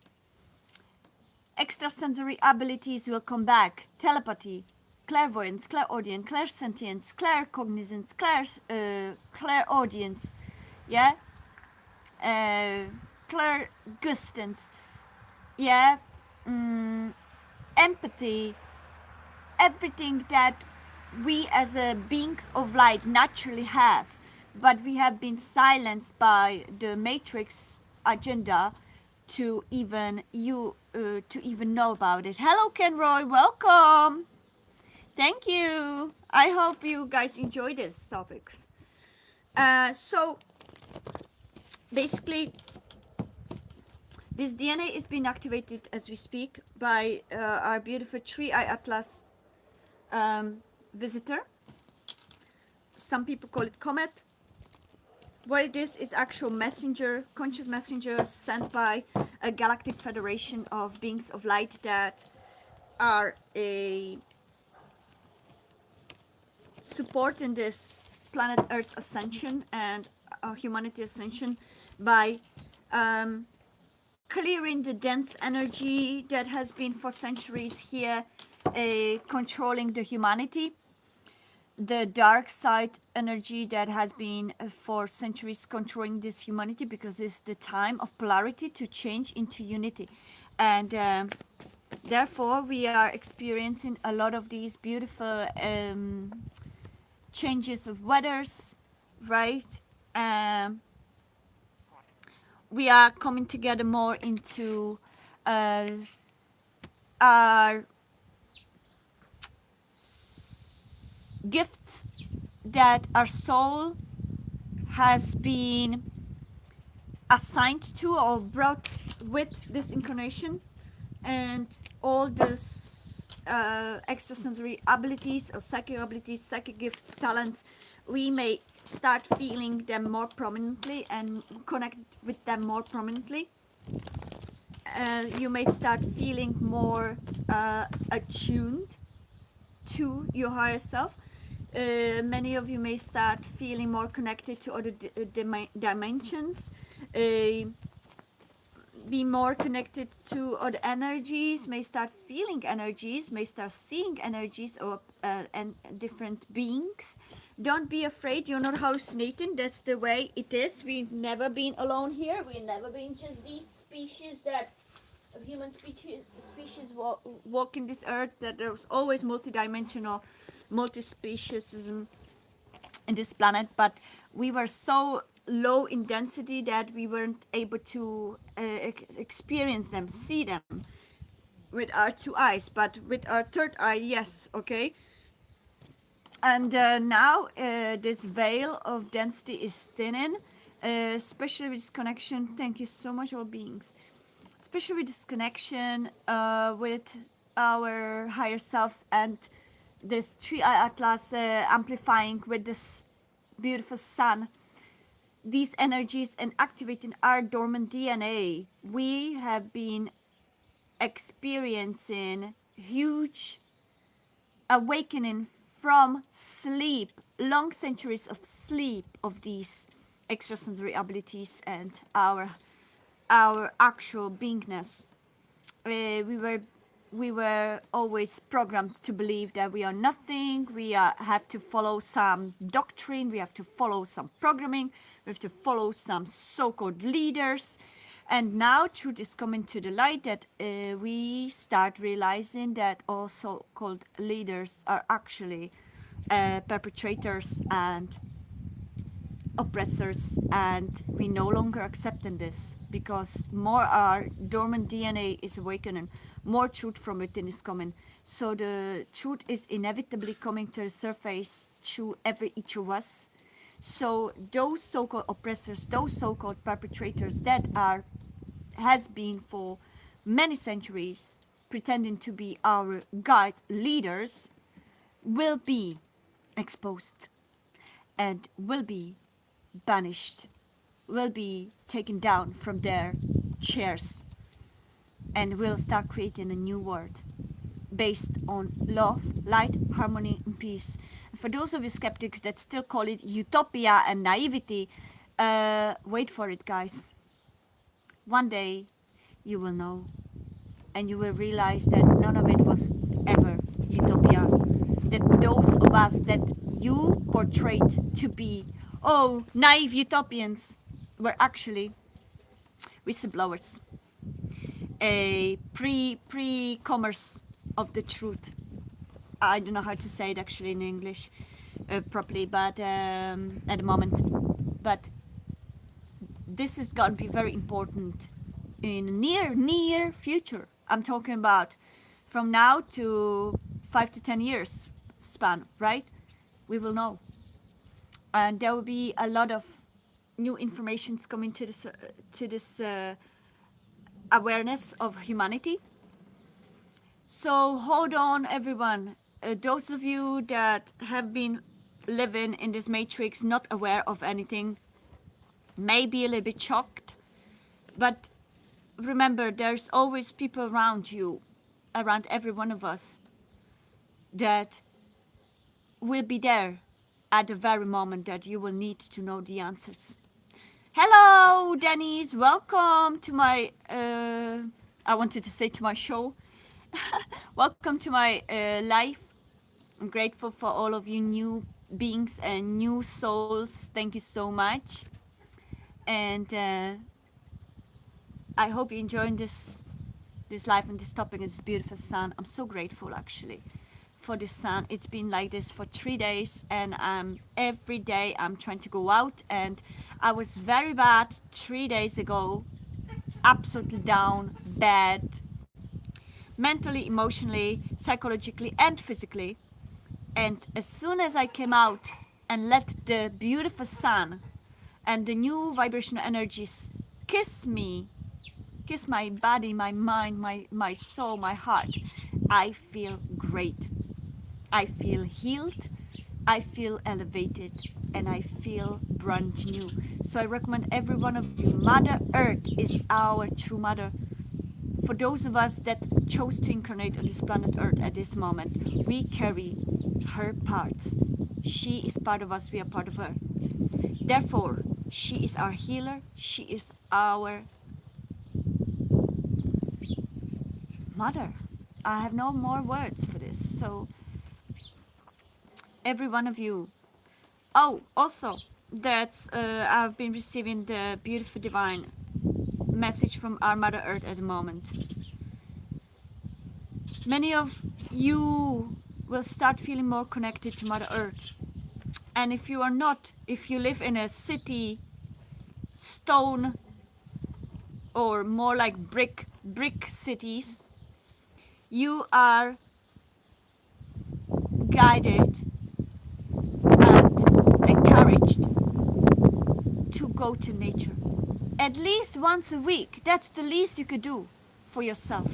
Extrasensory abilities will come back: telepathy, clairvoyance, clairaudience, clairsentience, claircognizance, clairaudience, yeah, clairgustance, yeah, empathy, everything that we as beings of light naturally have, but we have been silenced by the matrix agenda to even know about it. Hello Kenroy, welcome. Thank you. I hope you guys enjoy this topic. So basically, this DNA is being activated as we speak by our beautiful 3-eye atlas visitor. Some people call it comet. What it is actual messenger, conscious messenger sent by a galactic federation of beings of light that are supporting this planet Earth's ascension and humanity ascension by clearing the dense energy that has been for centuries here controlling the humanity, the dark side energy that has been for centuries controlling this humanity, because it's the time of polarity to change into unity. And therefore we are experiencing a lot of these beautiful changes of weathers, right? We are coming together more into our gifts that our soul has been assigned to or brought with this incarnation, and all this extrasensory abilities or psychic gifts, talents, we may start feeling them more prominently and connect with them more prominently. You may start feeling more attuned to your higher self. Many of you may start feeling more connected to other dimensions. be more connected to other energies, may start feeling energies, may start seeing energies or and different beings. Don't be afraid, you're not hallucinating. That's the way it is. We've never been alone here. We've never been just these species that of human species walk in this earth. That there's always multidimensional, multi-speciesism in this planet, but we were so low in density that we weren't able to experience them, see them with our two eyes, but with our third eye, yes, okay. And now this veil of density is thinning, especially with this connection. Thank you so much, all beings. Especially with this connection with our higher selves and this three eye atlas amplifying with this beautiful sun, these energies, and activating our dormant DNA. We have been experiencing huge awakening from sleep, long centuries of sleep of these extrasensory abilities and our actual beingness. We were always programmed to believe that we are nothing. We have to follow some doctrine. We have to follow some programming. We have to follow some so-called leaders. And now truth is coming to the light that we start realizing that all so-called leaders are actually perpetrators and oppressors, and we no longer accepting this because more our dormant DNA is awakening, more truth from within is coming. So the truth is inevitably coming to the surface through every each of us. So those so-called oppressors, those so-called perpetrators that has been for many centuries pretending to be our guide leaders will be exposed and will be banished, will be taken down from their chairs, and will start creating a new world based on love, light, harmony, and peace. And for those of you skeptics that still call it utopia and naivety, wait for it, guys. One day you will know, and you will realize that none of it was ever utopia. That those of us that you portrayed to be, oh, naive utopians, were actually whistleblowers, a pre-commerce of the truth. I don't know how to say it actually in English properly, but at the moment. But this is going to be very important in near future. I'm talking about from now to 5 to 10 years span, right? We will know, and there will be a lot of new informations coming to this awareness of humanity. So hold on, everyone. Those of you that have been living in this matrix, not aware of anything, may be a little bit shocked, but remember, there's always people around you, around every one of us, that will be there at the very moment that you will need to know the answers. Hello, Denise. Welcome to my, I wanted to say to my show. Welcome to my life. I'm grateful for all of you new beings and new souls. Thank you so much. And I hope you're enjoying this life and this topic and this beautiful sun. I'm so grateful actually for this sun. It's been like this for 3 days, and every day I'm trying to go out, and I was very bad 3 days ago, absolutely down, bad, mentally, emotionally, psychologically, and physically. And as soon as I came out and let the beautiful sun and the new vibrational energies kiss me, kiss my body, my mind, my soul, my heart, I feel great. I feel healed, I feel elevated, and I feel brand new. So I recommend every one of you. Mother Earth is our true mother. For those of us that chose to incarnate on this planet Earth at this moment, we carry her parts. She is part of us, we are part of her. Therefore, she is our healer, she is our mother. I have no more words for this. So every one of you. Oh, also, that's I've been receiving the beautiful divine message from our Mother Earth at the moment. Many of you will start feeling more connected to Mother Earth. And if you are not, if you live in a city, stone, or more like brick cities, you are guided and encouraged to go to nature. At least once a week. That's the least you could do for yourself.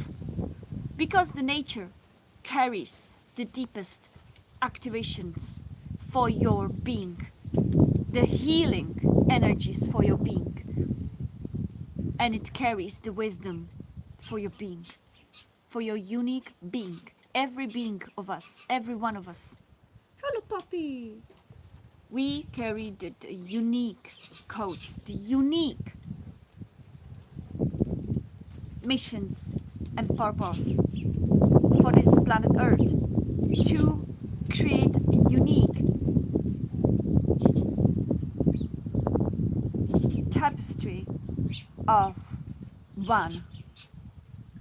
Because the nature carries the deepest activations for your being, the healing energies for your being, and it carries the wisdom for your being, for your unique being, every being of us, every one of us. Hello, puppy. We carry the unique codes, the unique missions and purpose for this planet Earth to create a unique tapestry of one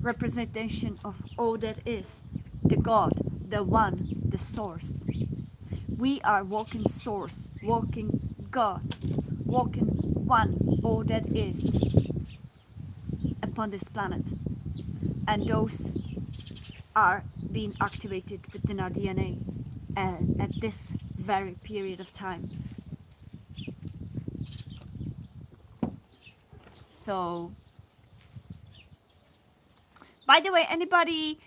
representation of all that is, the God, the one, the source. We are walking source, walking God, walking one, all that is upon this planet. And those are being activated within our DNA at this very period of time. So, by the way, anybody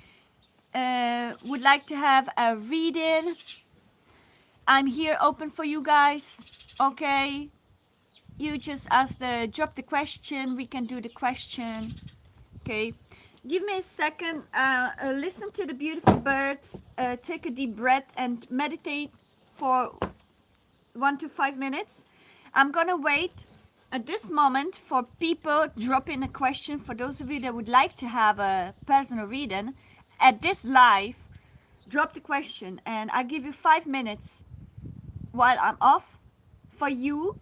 would like to have a reading? I'm here open for you guys, okay? You just drop the question, we can do the question, okay? Give me a second, listen to the beautiful birds, take a deep breath and meditate for 1 to 5 minutes. I'm gonna wait at this moment for people dropping a question. For those of you that would like to have a personal reading at this live, drop the question and I give you 5 minutes while I'm off for you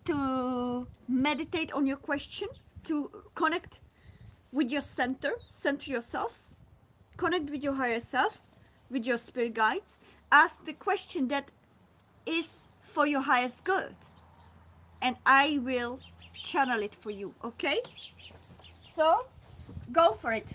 to meditate on your question, to connect with your center yourselves, connect with your higher self, with your spirit guides. Ask the question that is for your highest good, and I will channel it for you, okay? So, go for it.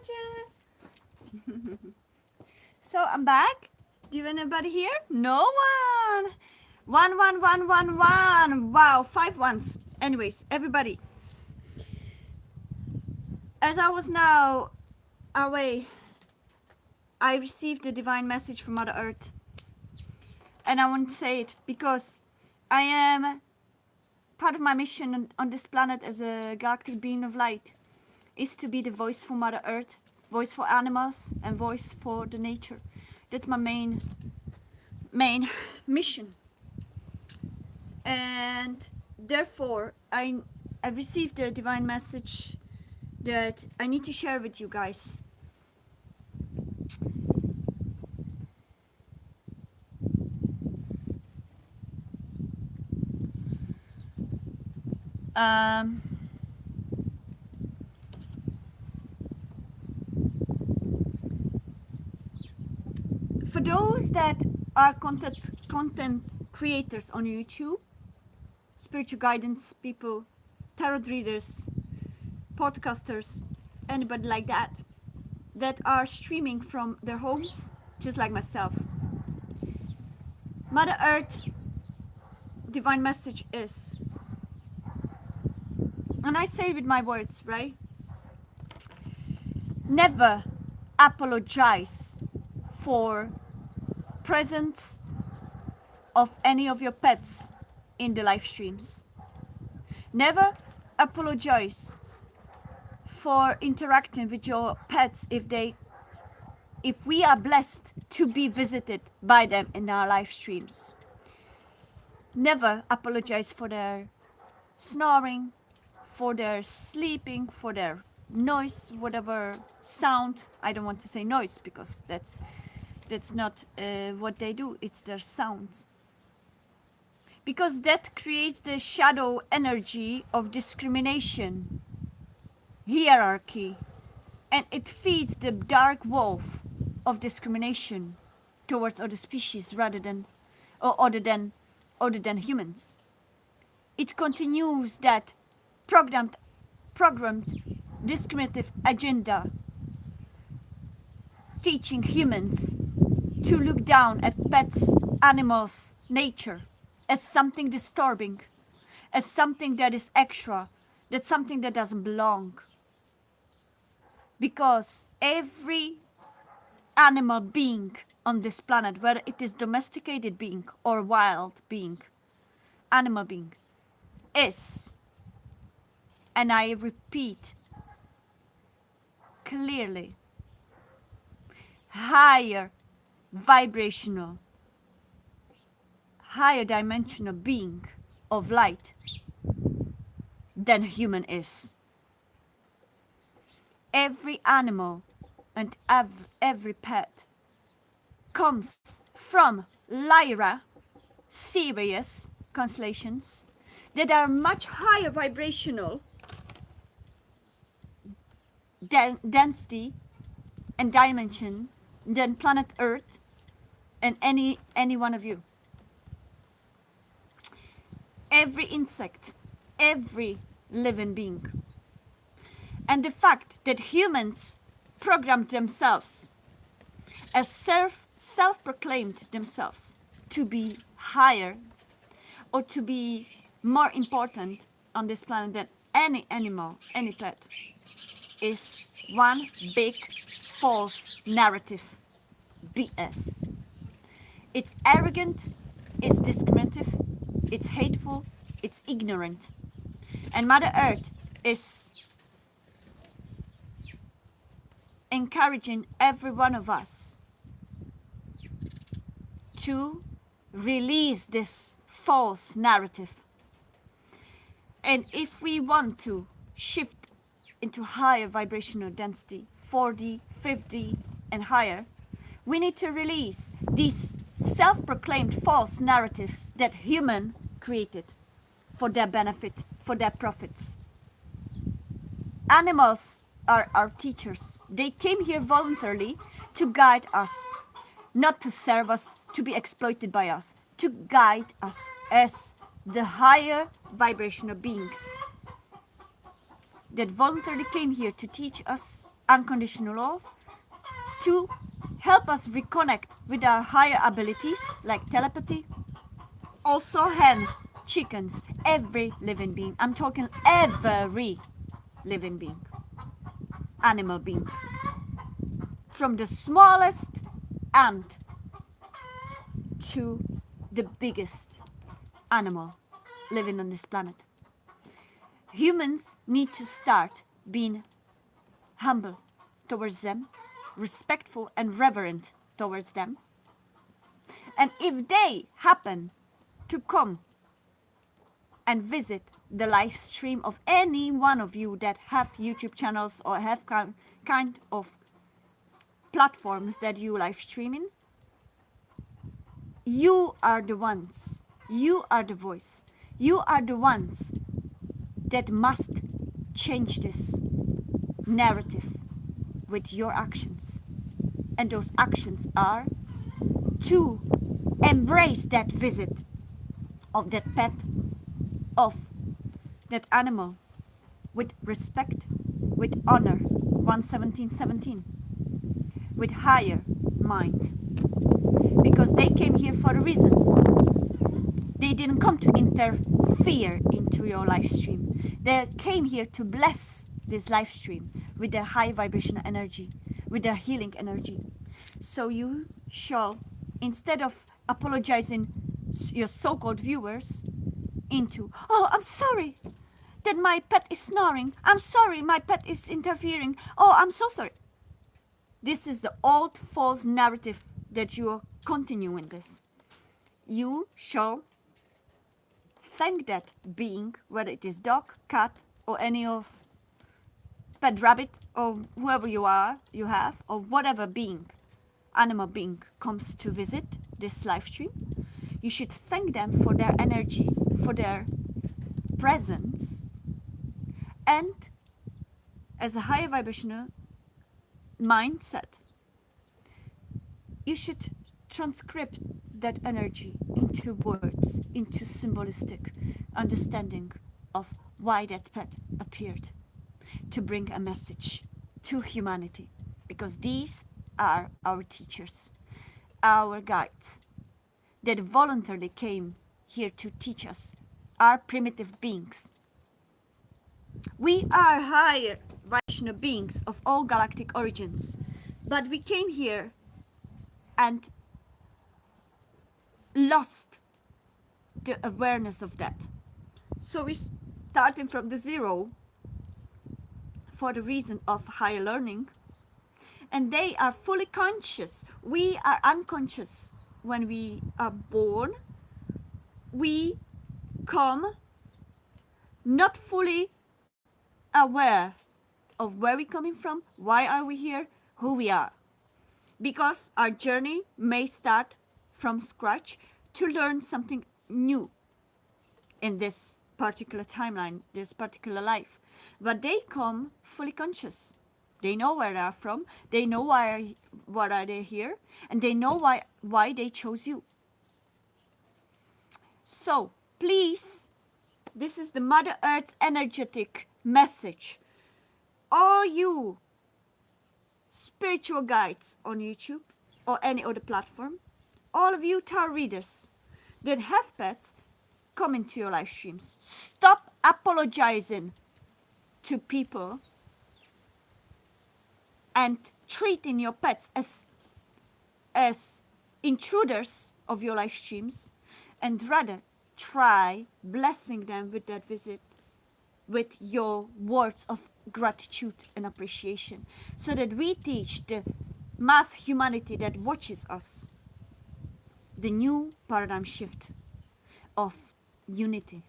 gorgeous. So I'm back. Do you have anybody here? No one. One, one, one, one, one. Wow, 5 ones. Anyways, everybody. As I was now away, I received a divine message from Mother Earth. And I want to say it because I am part of my mission on this planet as a galactic being of light is to be the voice for Mother Earth, voice for animals, and voice for the nature. That's my main mission. And therefore, I received a divine message that I need to share with you guys. For those that are content creators on YouTube, spiritual guidance people, tarot readers, podcasters, anybody like that are streaming from their homes, just like myself. Mother Earth divine message is, and I say it with my words, right? Never apologize for presence of any of your pets in the live streams. Never apologize for interacting with your pets if we are blessed to be visited by them in our live streams. Never apologize for their snoring, for their sleeping, for their noise, whatever sound. I don't want to say noise because that's not what they do, it's their sound. Because that creates the shadow energy of discrimination, hierarchy, and it feeds the dark wolf of discrimination towards other species rather than or other than humans. It continues that programmed discriminative agenda, teaching humans to look down at pets, animals, nature as something disturbing, as something that is extra, that's something that doesn't belong. Because every animal being on this planet, whether it is domesticated being or wild being, animal being, is, and I repeat clearly, higher vibrational, higher dimensional being of light than human is. Every animal and every pet comes from Lyra, Sirius constellations that are much higher vibrational density and dimension than planet Earth and any one of you. Every insect, every living being. And the fact that humans programmed themselves as self-proclaimed themselves to be higher or to be more important on this planet than any animal, any pet, is one big false narrative. BS. It's arrogant, it's discriminative, it's hateful, it's ignorant. And Mother Earth is encouraging every one of us to release this false narrative. And if we want to shift into higher vibrational density, 4D, 5D, and higher, we need to release these self-proclaimed false narratives that human created for their benefit, for their profits. Animals are our teachers. They came here voluntarily to guide us, not to serve us, to be exploited by us, to guide us as the higher vibrational beings that voluntarily came here to teach us unconditional love, to help us reconnect with our higher abilities like telepathy. Also hen, chickens, every living being. I'm talking every living being, animal being. From the smallest ant to the biggest animal living on this planet. Humans need to start being humble towards them, respectful and reverent towards them. And if they happen to come and visit the live stream of any one of you that have YouTube channels or have kind of platforms that you live streaming, you are the ones, you are the voice, you are the ones that must change this narrative with your actions. And those actions are to embrace that visit of that pet, of that animal, with respect, with honor, 11717, with higher mind. Because they came here for a reason. They didn't come to interfere into your live stream. They came here to bless this live stream with their high vibrational energy, with their healing energy. So you shall, instead of apologizing your so-called viewers into, oh, I'm sorry that my pet is snoring. I'm sorry my pet is interfering. Oh, I'm so sorry. This is the old false narrative that you are continuing this. You shall thank that being, whether it is dog, cat, or any of pet rabbit, or whoever you have, or whatever being, animal being comes to visit this live stream. You should thank them for their energy, for their presence, and as a higher vibrational mindset, you should transcribe that energy into words, into symbolistic understanding of why that pet appeared, to bring a message to humanity, because these are our teachers, our guides, that voluntarily came here to teach us, our primitive beings. We are higher vibrational beings of all galactic origins, but we came here and lost the awareness of that. So we starting from the zero for the reason of higher learning, and they are fully conscious. We are unconscious. When we are born, we come not fully aware of where we're coming from, why are we here, who we are. Because our journey may start from scratch to learn something new in this particular timeline, this particular life. But they come fully conscious. They know where they are from, they know why are they here, and they know why they chose you. So please, this is the Mother Earth's energetic message. All you spiritual guides on YouTube or any other platform, all of you tarot readers that have pets, come into your live streams. Stop apologizing to people and treating your pets as intruders of your live streams, and rather try blessing them with that visit with your words of gratitude and appreciation, so that we teach the mass humanity that watches us the new paradigm shift of unity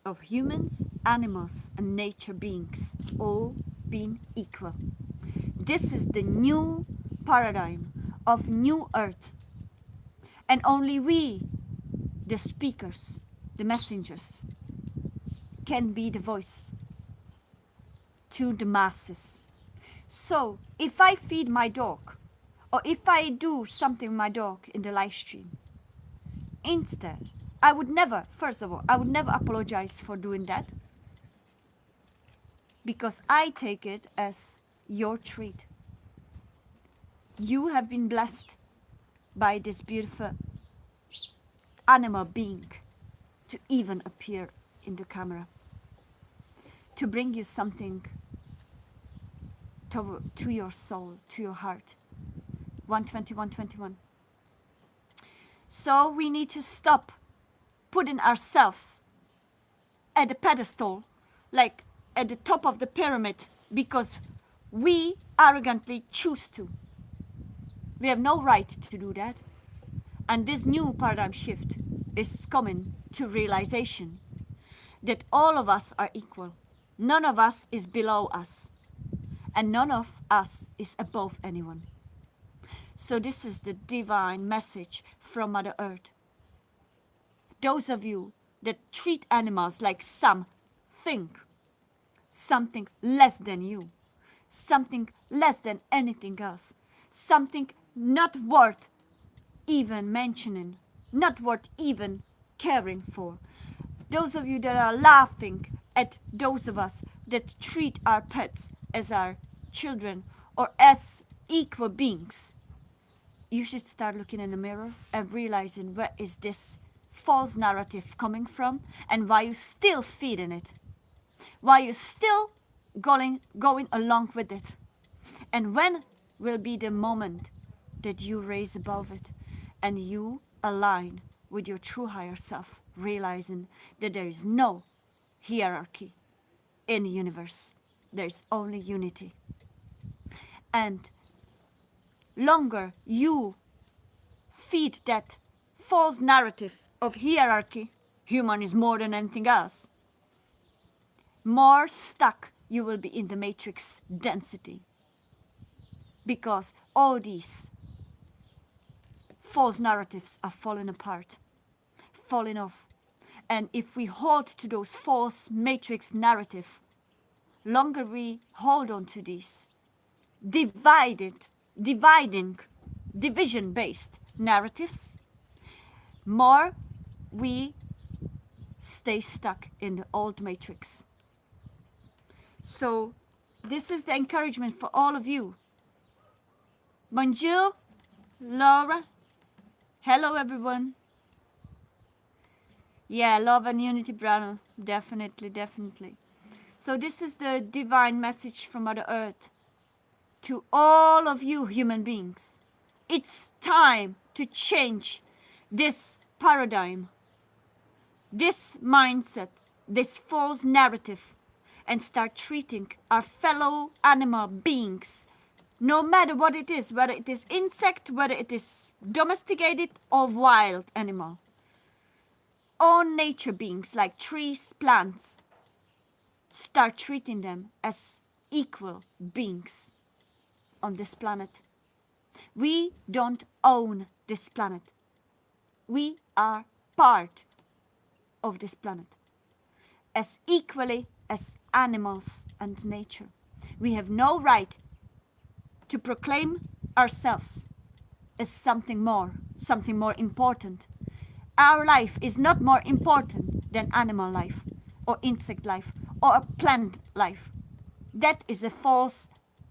of humans, animals, and nature beings all being equal. This is the new paradigm of new earth, and only we, the speakers, the messengers, can be the voice to the masses. So if I feed my dog, or if I do something with my dog in the live stream, instead, I would never, first of all, I would never apologize for doing that. because I take it as your treat. You have been blessed by this beautiful animal being to even appear in the camera, to bring you something to your soul, to your heart. 121. So we need to stop putting ourselves at the pedestal, like at the top of the pyramid, because we arrogantly choose to. We have no right to do that. And this new paradigm shift is coming to realization that all of us are equal. None of us is below us. And none of us is above anyone. So this is the divine message from Mother Earth. Those of you that treat animals like something less than you, something less than anything else, something not worth even mentioning, not worth even caring for. Those of you that are laughing at those of us that treat our pets as our children or as equal beings, you should start looking in the mirror and realizing where is this false narrative coming from and why you still feeding it, why you still going along with it. And when will be the moment that you raise above it and you align with your true higher self, realizing that there is no hierarchy in the universe. There's only unity. And longer you feed that false narrative of hierarchy, human is more than anything else, more stuck you will be in the matrix density. Because all these false narratives are falling apart, falling off. And if we hold to those false matrix narrative, longer we hold on to these division-based narratives, more we stay stuck in the old matrix. So this is the encouragement for all of you. Bonjour, Laura. Hello, everyone. Yeah, love and unity, brother. Definitely. So this is the divine message from Mother Earth to all of you human beings. It's time to change this paradigm, this mindset, this false narrative, and start treating our fellow animal beings, no matter what it is, whether it is insect, whether it is domesticated or wild animal. All nature beings like trees, plants, start treating them as equal beings on this planet. We don't own this planet. We are part of this planet as equally as animals and nature. We have no right to proclaim ourselves as something more important. Our life is not more important than animal life or insect life or plant life. That is a false,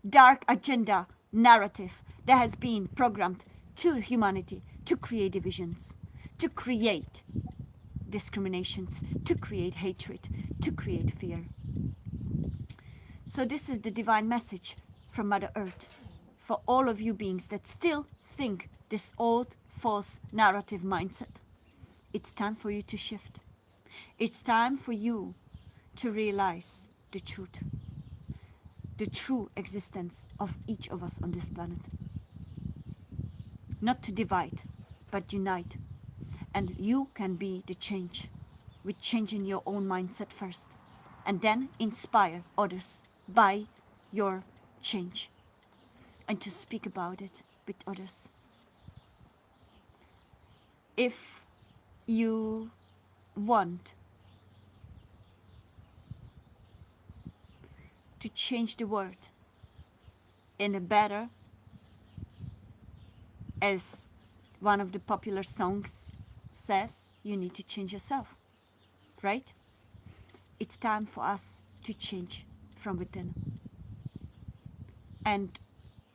dark agenda narrative that has been programmed to humanity to create divisions, to create discriminations, to create hatred, to create fear. So this is the divine message from Mother Earth for all of you beings that still think this old false narrative mindset. It's time for you to shift. It's time for you to realize the truth, the true existence of each of us on this planet. Not to divide, but unite. And you can be the change with changing your own mindset first, and then inspire others by your change, and to speak about it with others. If you want to change the world in a better, as one of the popular songs says, you need to change yourself, right? It's time for us to change from within. And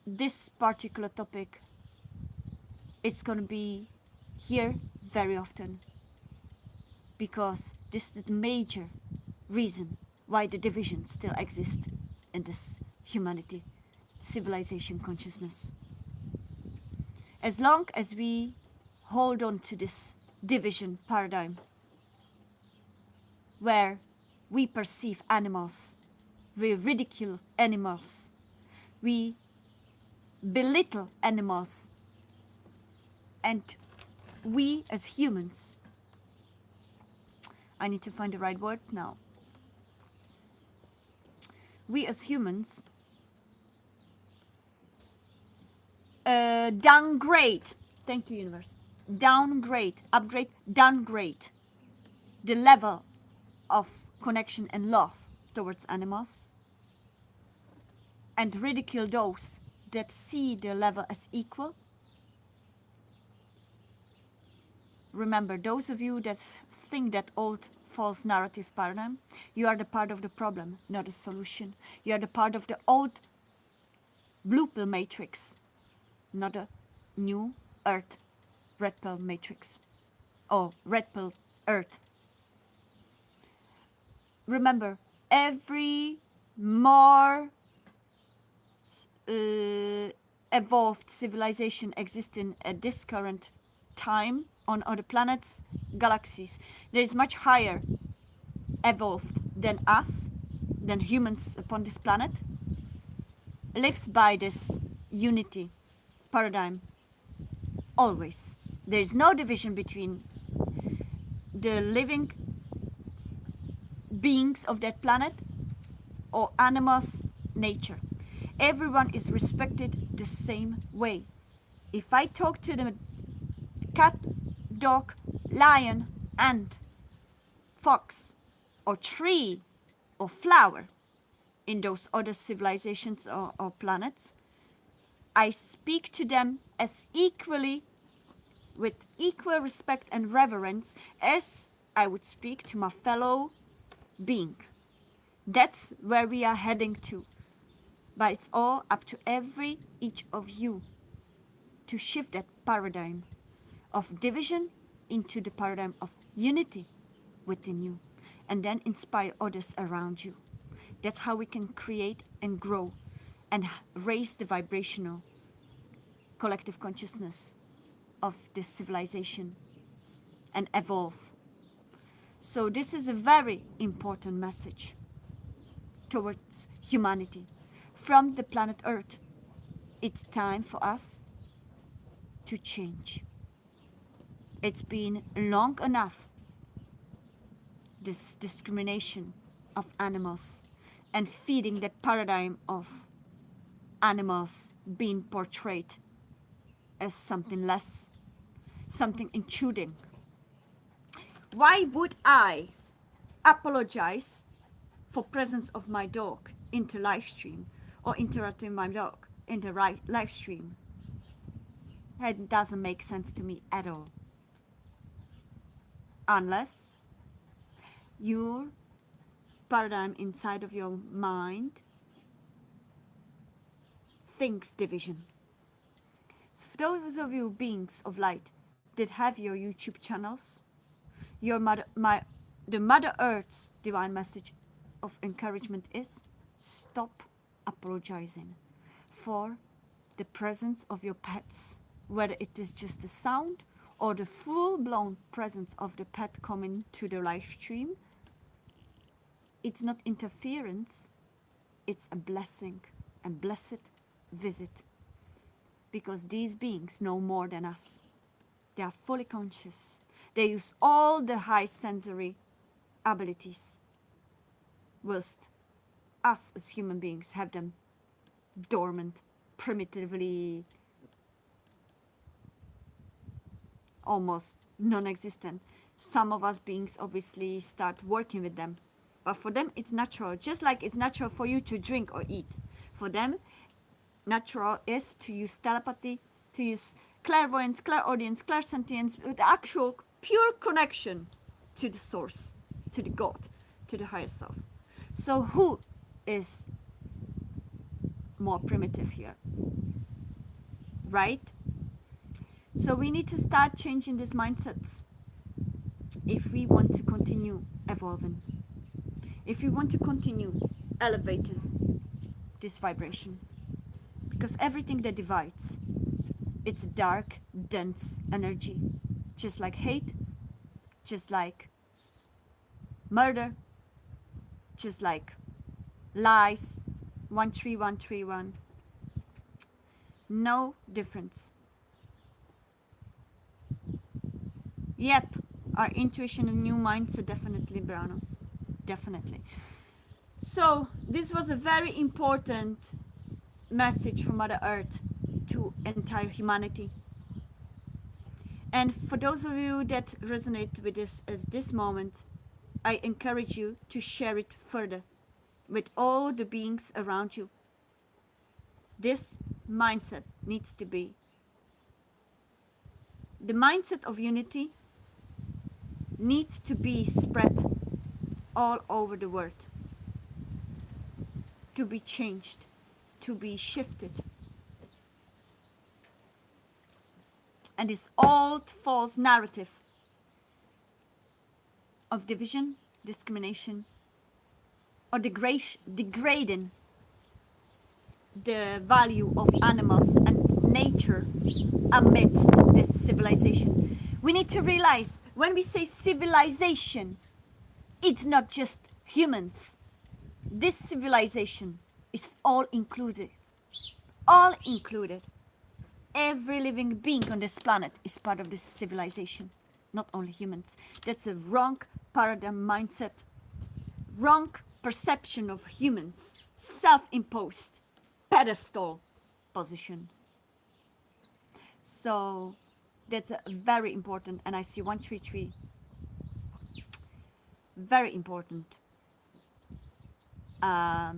this particular topic, it's going to be here very often, because this is the major reason why the division still exists in this humanity, civilization, consciousness. As long as we hold on to this division paradigm, where we perceive animals, we ridicule animals, we belittle animals, and we as humans, I need to find the right word now. We as humans downgrade, thank you universe, downgrade, upgrade, downgrade the level of connection and love towards animals, and ridicule those that see the level as equal. Remember, those of you that think that old false narrative paradigm, you are the part of the problem, not the solution. You are the part of the old blue pill matrix, not a new earth red pill matrix or red pill earth. Remember, every more evolved civilization existing at this current time on other planets, galaxies, that is much higher evolved than us, than humans upon this planet, lives by this unity paradigm always. There is no division between the living beings of that planet or animals, nature. Everyone is respected the same way. If I talk to the cat, dog, lion, ant, fox, or tree, or flower in those other civilizations or planets, I speak to them as equally, with equal respect and reverence as I would speak to my fellow being. That's where we are heading to. But it's all up to each of you to shift that paradigm of division into the paradigm of unity within you, and then inspire others around you. That's how we can create and grow and raise the vibrational collective consciousness of this civilization and evolve. So this is a very important message towards humanity from the planet Earth. It's time for us to change. It's been long enough, this discrimination of animals and feeding that paradigm of animals being portrayed as something less, something intruding. Why would I apologize for presence of my dog in the live stream or interrupting my dog in the live stream? That doesn't make sense to me at all. Unless your paradigm inside of your mind thinks division. So for those of you beings of light that have your YouTube channels, the Mother Earth's divine message of encouragement is stop apologizing for the presence of your pets, whether it is just a sound or the full-blown presence of the pet coming to the live stream. It's not interference, it's a blessing and blessed visit, because these beings know more than us. They are fully conscious. They use all the high sensory abilities, whilst us as human beings have them dormant, primitively, almost non-existent. Some of us beings obviously start working with them, but for them it's natural, just like it's natural for you to drink or eat. For them, natural is to use telepathy, to use clairvoyance, clairaudience, clairsentience, with actual pure connection to the source, to the God, to the higher self. So who is more primitive here, right? So we need to start changing these mindsets if we want to continue evolving, if we want to continue elevating this vibration. Because everything that divides, it's dark, dense energy, just like hate, just like murder, just like lies, 13131. No difference. Yep, our intuition and new mindset, definitely, Brano. Definitely. So this was a very important message from Mother Earth to entire humanity. And for those of you that resonate with this as this moment, I encourage you to share it further with all the beings around you. This mindset needs to be the mindset of unity, needs to be spread all over the world, to be changed, to be shifted. And this old false narrative of division, discrimination, or degrading the value of animals and nature amidst this civilization. We need to realize when we say civilization, it's not just humans. This civilization is all included. All included. Every living being on this planet is part of this civilization, not only humans. That's a wrong paradigm mindset, wrong perception of humans, self-imposed pedestal position. So that's very important, and I see 133, very important. I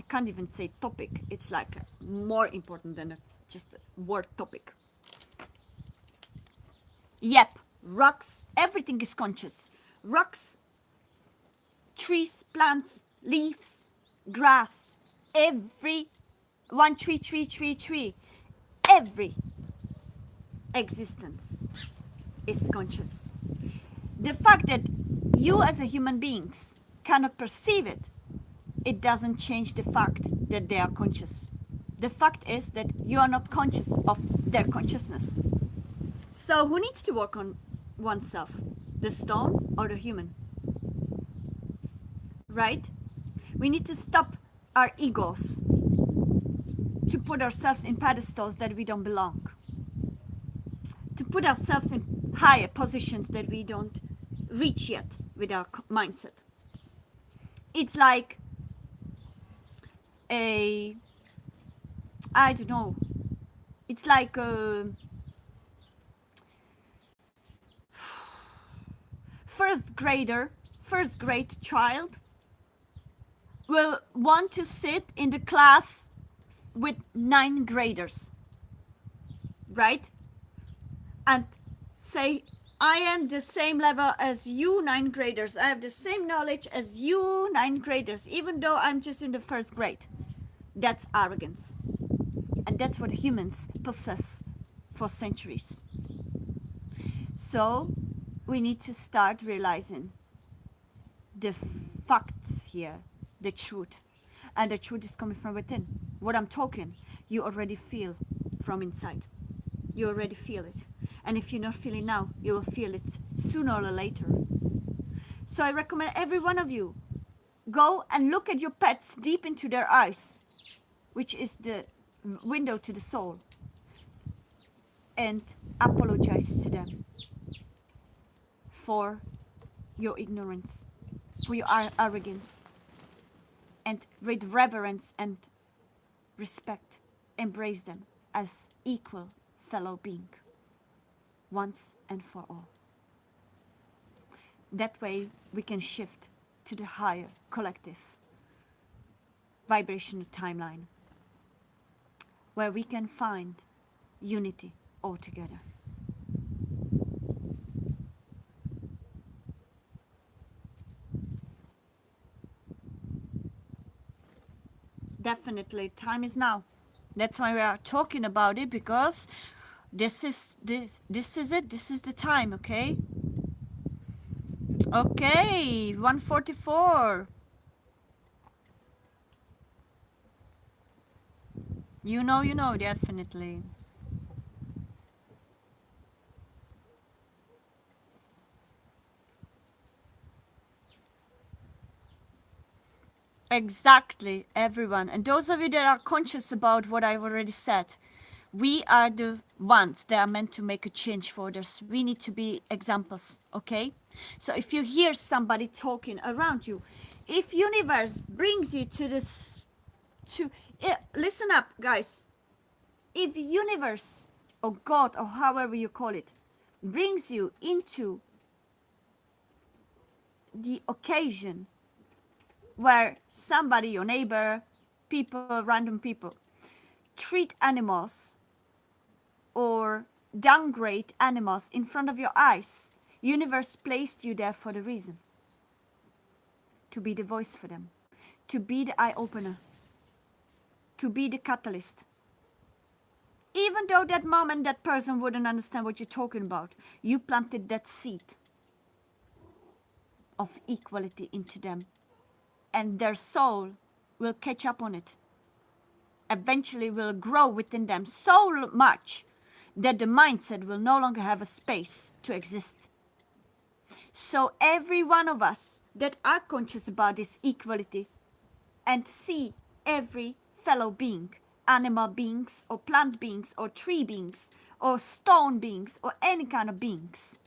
can't even say topic, it's like more important than just a word topic. Yep, rocks, everything is conscious. Rocks, trees, plants, leaves, grass, every 13333, every existence is conscious. The fact that you as a human beings cannot perceive it, it doesn't change the fact that they are conscious. The fact is that you are not conscious of their consciousness. So who needs to work on oneself? The stone or the human? Right? We need to stop our egos to put ourselves in pedestals that we don't belong, to put ourselves in higher positions that we don't reach yet with our mindset. It's like I don't know, it's like a first grade child will want to sit in the class with 9th graders, right? And say, I am the same level as you 9th graders. I have the same knowledge as you 9th graders, even though I'm just in the 1st grade. That's arrogance. And that's what humans possess for centuries. So we need to start realizing the facts here, the truth. And the truth is coming from within. What I'm talking, you already feel from inside. You already feel it. And if you're not feeling now, you will feel it sooner or later. So I recommend every one of you, go and look at your pets deep into their eyes, which is the window to the soul, and apologize to them for your ignorance, for your arrogance, and with reverence and respect, embrace them as equal fellow being, once and for all. That way we can shift to the higher collective vibrational timeline, where we can find unity altogether. definitely. Time is now. That's why we are talking about it, because this is it. This is the time, okay? Okay, 144. You know, definitely. Exactly, everyone. And those of you that are conscious about what I've already said, we are the ones that are meant to make a change for others. We need to be examples, okay? So if you hear somebody talking around you, if universe brings you to this, listen up, guys. If universe or God or however you call it brings you into the occasion where somebody, your neighbor, people, random people, treat animals or downgrade animals in front of your eyes, universe placed you there for the reason, to be the voice for them, to be the eye opener, to be the catalyst. Even though that moment that person wouldn't understand what you're talking about, you planted that seed of equality into them, and their soul will catch up on it. Eventually will grow within them so much that the mindset will no longer have a space to exist. So every one of us that are conscious about this equality and see every fellow being, animal beings or plant beings or tree beings or stone beings or any kind of beings,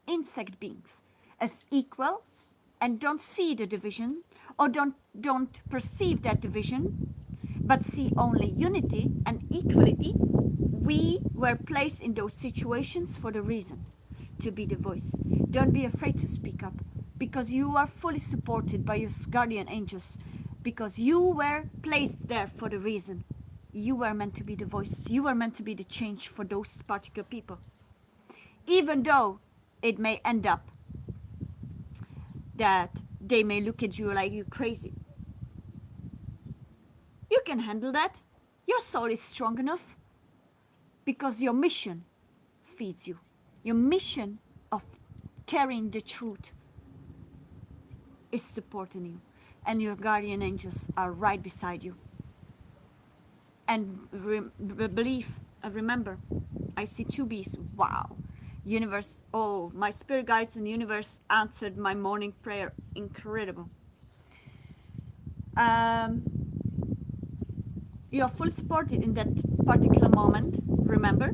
insect beings, as equals, and don't see the division or don't perceive that division, but see only unity and equality, we were placed in those situations for the reason, to be the voice. Don't be afraid to speak up, because you are fully supported by your guardian angels, because you were placed there for the reason. You were meant to be the voice. You were meant to be the change for those particular people. Even though it may end up that they may look at you like you're crazy, you can handle that. Your soul is strong enough, because your mission feeds you. Your mission of carrying the truth is supporting you, and your guardian angels are right beside you. And remember, I see two bees. Wow. Universe, oh, my spirit guides and universe answered my morning prayer. Incredible. You are fully supported in that particular moment. Remember,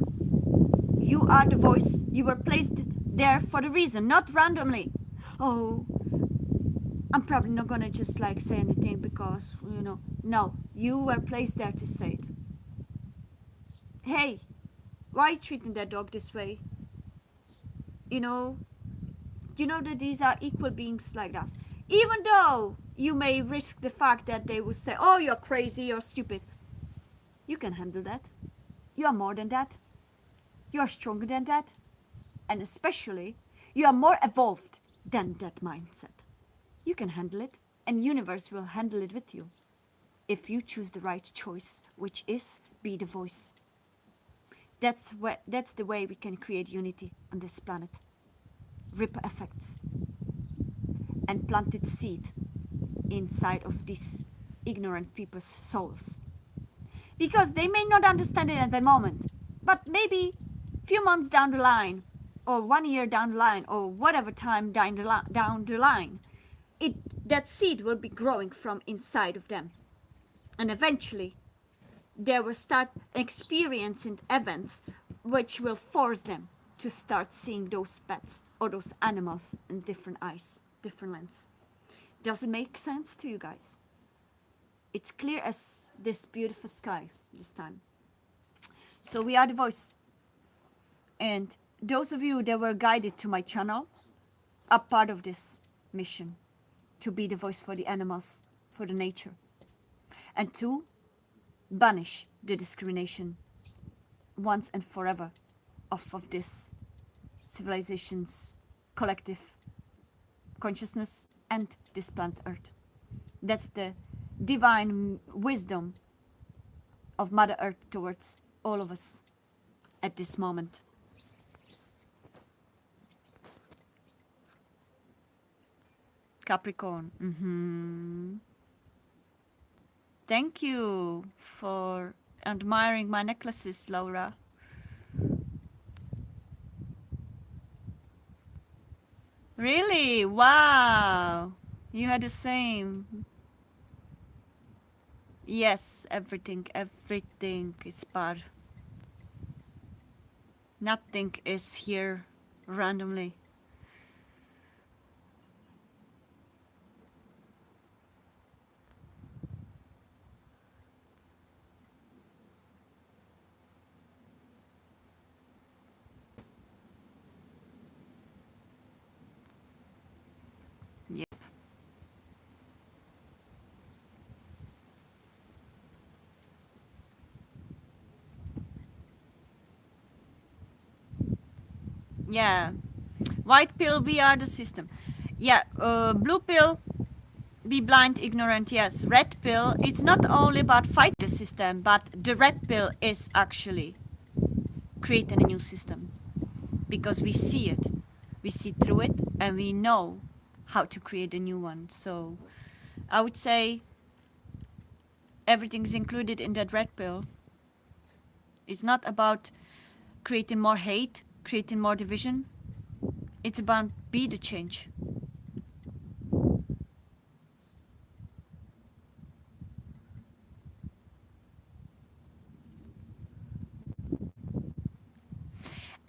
you are the voice. You were placed there for the reason, not randomly. Oh, I'm probably not gonna just like say anything because, no, you were placed there to say it. Hey, why are you treating that dog this way? You know, that these are equal beings like us. Even though you may risk the fact that they will say, oh, you're crazy, you're stupid. You can handle that. You are more than that. You are stronger than that. And especially, you are more evolved than that mindset. You can handle it, and universe will handle it with you if you choose the right choice, which is be the voice. That's the way we can create unity on this planet. Ripple effects and planted seed inside of these ignorant people's souls. Because they may not understand it at the moment, but maybe few months down the line, or 1 year down the line, or whatever time down the line, that seed will be growing from inside of them. And eventually, they will start experiencing events which will force them to start seeing those pets or those animals in different eyes, different lens. Does it make sense to you guys? It's clear as this beautiful sky this time. So we are the voice. And those of you that were guided to my channel are part of this mission, to be the voice for the animals, for the nature, and to banish the discrimination once and forever off of this civilization's collective consciousness and this planet Earth. That's the divine wisdom of Mother Earth towards all of us at this moment. Capricorn. Thank you for admiring my necklaces, Laura. Really? Wow. You had the same. Yes, everything is par. Nothing is here randomly. Yep. Yeah. White pill, we are the system. Yeah, blue pill, be blind, ignorant, yes. Red pill, it's not only about fight the system, but the red pill is actually creating a new system. Because we see it. We see through it and we know how to create a new one. So I would say everything is included in that red pill. It's not about creating more hate, creating more division. It's about be the change.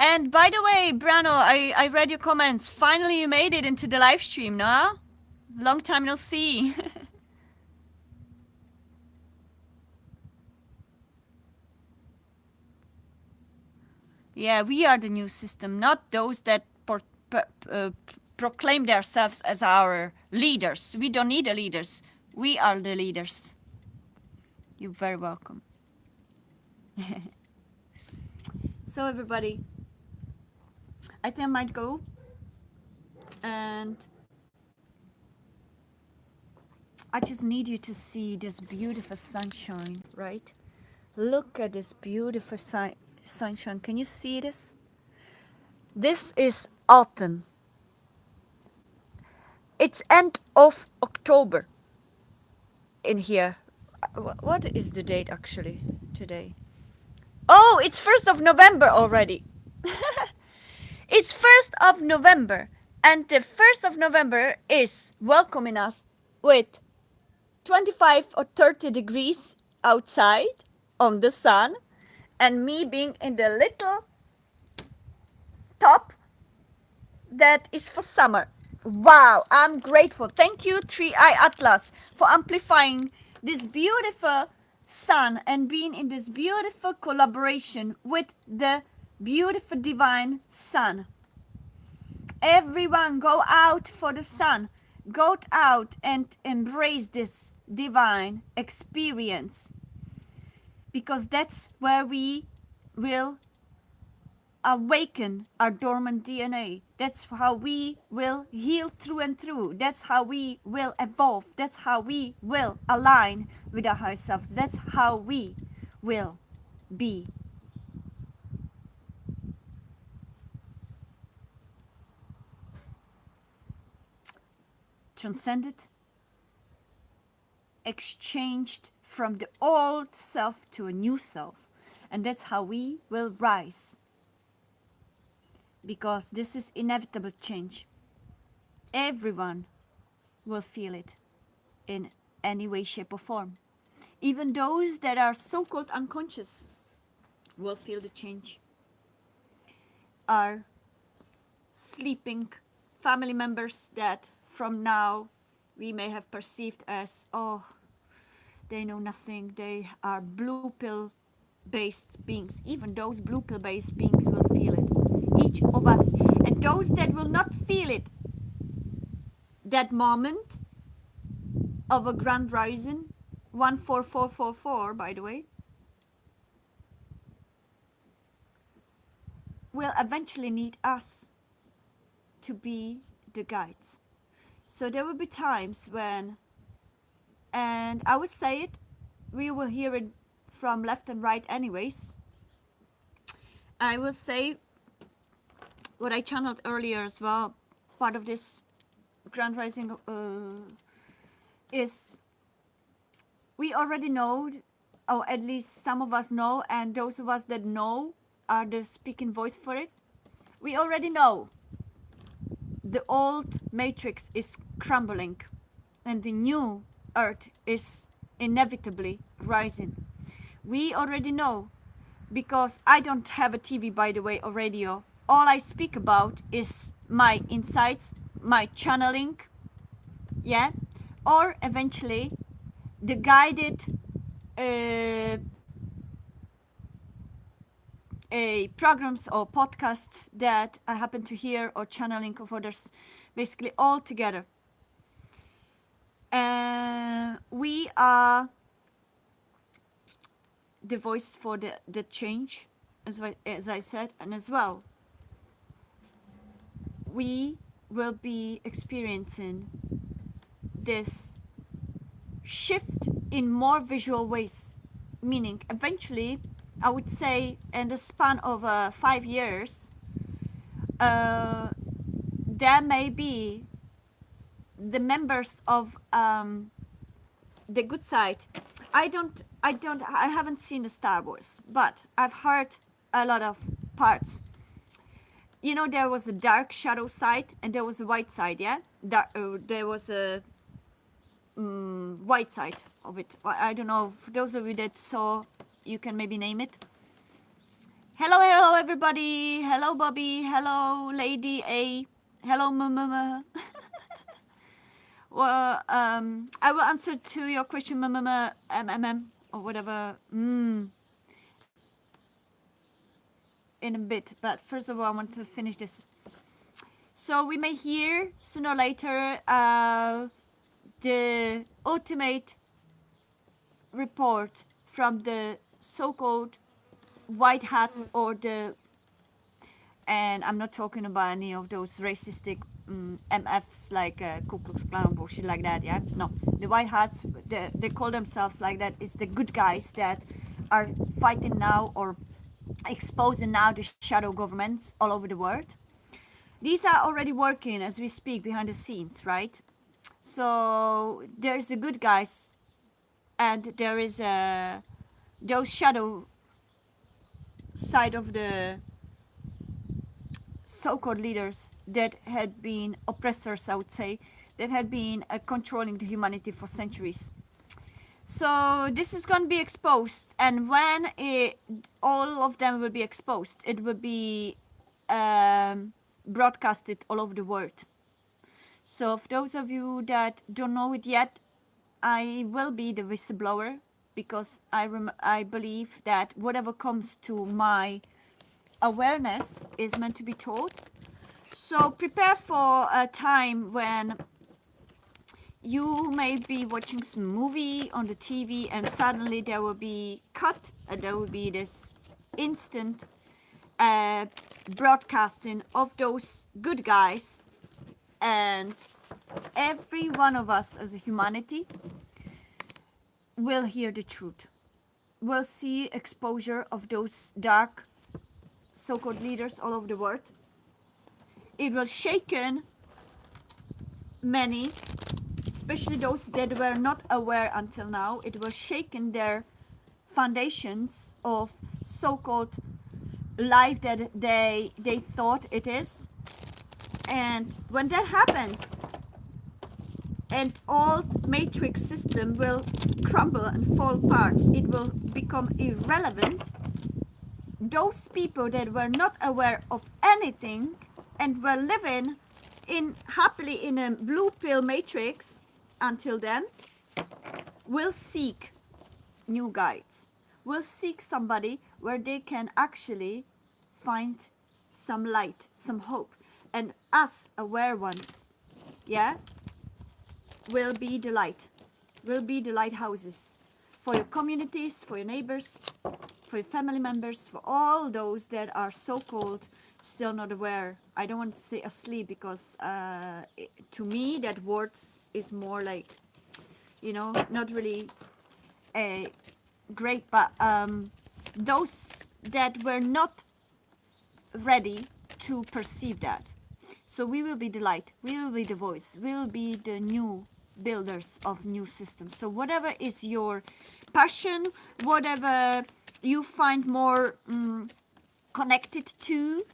And by the way, Brano, I read your comments. Finally, you made it into the live stream, no? Long time no see. Yeah, we are the new system, not those that proclaim themselves as our leaders. We don't need the leaders. We are the leaders. You're very welcome. So everybody, I think I might go. And I just need you to see this beautiful sunshine, right? Look at this beautiful sunshine. Can you see this? This is autumn. It's end of October in here. What is the date actually today? Oh, it's 1st of November already. It's 1st of November. And the 1st of November is welcoming us with 25 or 30 degrees outside on the sun, and me being in the little top that is for summer. Wow, I'm grateful. Thank you, 3i Atlas, for amplifying this beautiful sun and being in this beautiful collaboration with the beautiful divine sun. Everyone go out for the sun. Go out and embrace this divine experience, because that's where we will awaken our dormant DNA. That's how we will heal through and through. That's how we will evolve. That's how we will align with our higher selves. That's how we will be transcended, exchanged from the old self to a new self. And that's how we will rise, because this is inevitable change. Everyone will feel it in any way, shape, or form. Even those that are so-called unconscious will feel the change. Our sleeping family members that from now we may have perceived as, oh, they know nothing, they are blue pill based beings. Even those blue pill based beings will feel it, each of us. And those that will not feel it, that moment of a grand rising, 14444 by the way, will eventually need us to be the guides. So there will be times when And I would say it, we will hear it from left and right anyways. I will say what I channeled earlier as well. Part of this Grand Rising is we already know, or at least some of us know, and those of us that know are the speaking voice for it. We already know the old matrix is crumbling and the new earth is inevitably rising. We already know because I don't have a TV, by the way, or radio. All I speak about is my insights, my channeling, yeah, or eventually the guided uh, programs or podcasts that I happen to hear, or channeling of others, basically all together. We are the voice for the change, as I said, and as well, we will be experiencing this shift in more visual ways. Meaning, eventually, I would say, in the span of 5 years, there may be the members of the good side. I haven't seen the Star Wars, but I've heard a lot of parts. You know, there was a dark shadow side and there was a white side, yeah? There was a white side of it. I don't know, for those of you that saw, you can maybe name it. Hello everybody. Hello Bobby. Hello Lady A. Hello Mama. Well, I will answer to your question, Mama, or whatever, in a bit. But first of all, I want to finish this. So we may hear sooner or later the ultimate report from the so-called white hats, or the, and I'm not talking about any of those racistic MFs like Ku Klux Klan or bullshit like that, yeah? No, the white hats, they call themselves like that. It's the good guys that are fighting now or exposing now the shadow governments all over the world. These are already working as we speak behind the scenes, right? So there's the good guys, and there is those shadow side of the so-called leaders that had been oppressors, I would say, that had been controlling the humanity for centuries. So this is going to be exposed, and when all of them will be exposed, it will be broadcasted all over the world. So for those of you that don't know it yet, I will be the whistleblower, because I believe that whatever comes to my awareness is meant to be told. So prepare for a time when you may be watching some movie on the TV and suddenly there will be cut, and there will be this instant broadcasting of those good guys, and every one of us as a humanity will hear the truth. We'll see exposure of those dark so-called leaders all over the world. It will shaken many, especially those that were not aware until now. It will shaken their foundations of so-called life that they thought it is. And when that happens, and all matrix system will crumble and fall apart, it will become irrelevant. Those people that were not aware of anything and were living happily in a blue pill matrix until then, will seek new guides, will seek somebody where they can actually find some light, some hope. And us aware ones, yeah, will be the light, will be the lighthouses for your communities, for your neighbors, for your family members, for all those that are so-called still not aware. I don't want to say asleep, because to me that word is more like you know, not really great, but those that were not ready to perceive that. So we will be the light, we will be the voice, we will be the new builders of new systems. So whatever is your passion, whatever you find more connected to,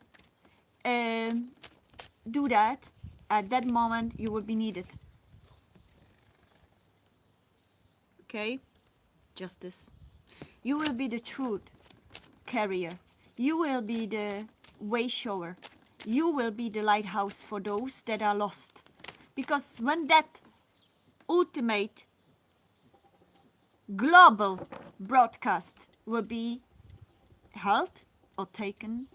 do that. At that moment you will be needed. Okay? Justice. You will be the truth carrier. You will be the way shower. You will be the lighthouse for those that are lost. Because when that ultimate global broadcast will be held or taken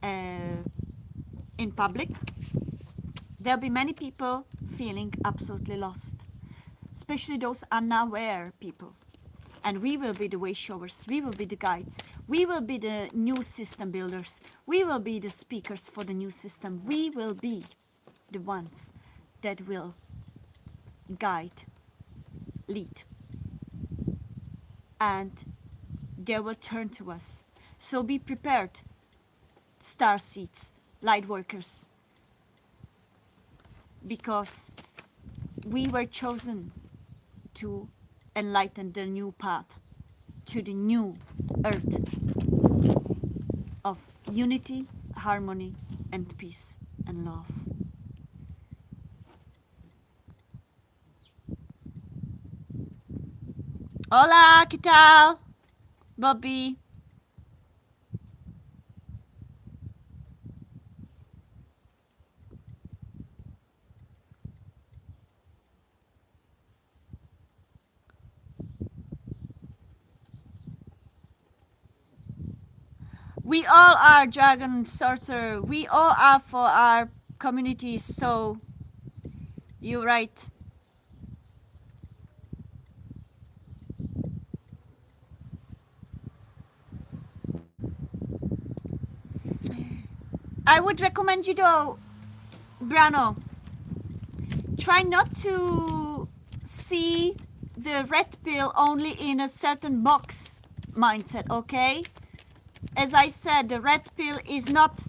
in public, there'll be many people feeling absolutely lost, especially those unaware people. And we will be the way showers, we will be the guides, we will be the new system builders, we will be the speakers for the new system, we will be the ones that will guide, lead, and they will turn to us. So be prepared, star seeds, light workers, because we were chosen to enlighten the new path to the new earth of unity, harmony, and peace and love. Hola, ¿qué tal? Bobby. We all are dragon sorcerer. We all are for our communities. So you're right. I would recommend you though, Brano, try not to see the red pill only in a certain box mindset, okay? As I said, the red pill is not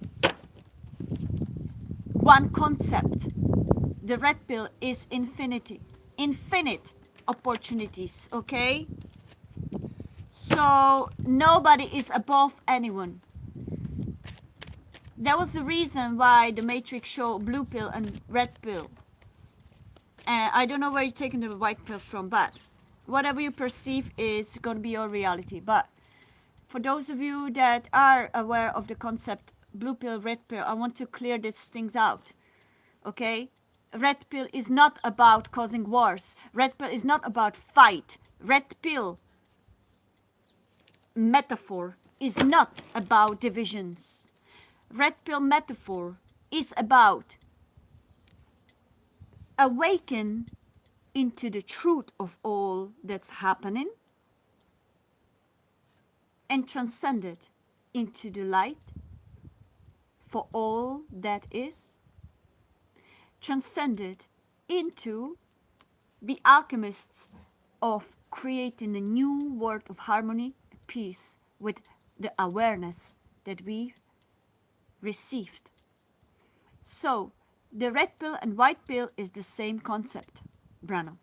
one concept. The red pill is infinity, infinite opportunities, okay? So nobody is above anyone. That was the reason why the Matrix showed blue pill and red pill. I don't know where you're taking the white pill from, but whatever you perceive is going to be your reality. But for those of you that are aware of the concept blue pill, red pill, I want to clear these things out. Okay? Red pill is not about causing wars. Red pill is not about fight. Red pill metaphor is not about divisions. Red pill metaphor is about awaken into the truth of all that's happening and transcend it into the light for all that is, transcend it into the alchemists of creating a new world of harmony, peace, with the awareness that we've received. So, the red pill and white pill is the same concept, Brano.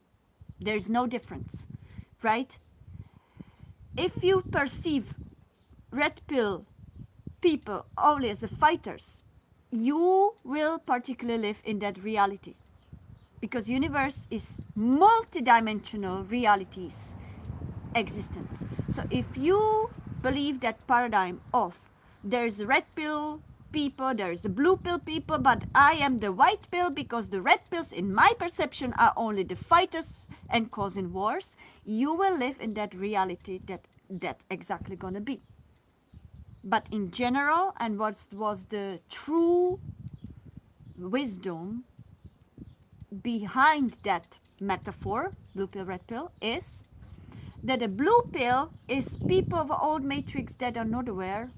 There's no difference, right? If you perceive red pill people only as the fighters, you will particularly live in that reality. Because universe is multidimensional realities existence. So if you believe that paradigm of there's red pill people, there's a blue pill people, but I am the white pill because the red pills in my perception are only the fighters and causing wars, you will live in that reality that exactly gonna be. But in general, and what was the true wisdom behind that metaphor, blue pill, red pill, is that the blue pill is people of old matrix that are not aware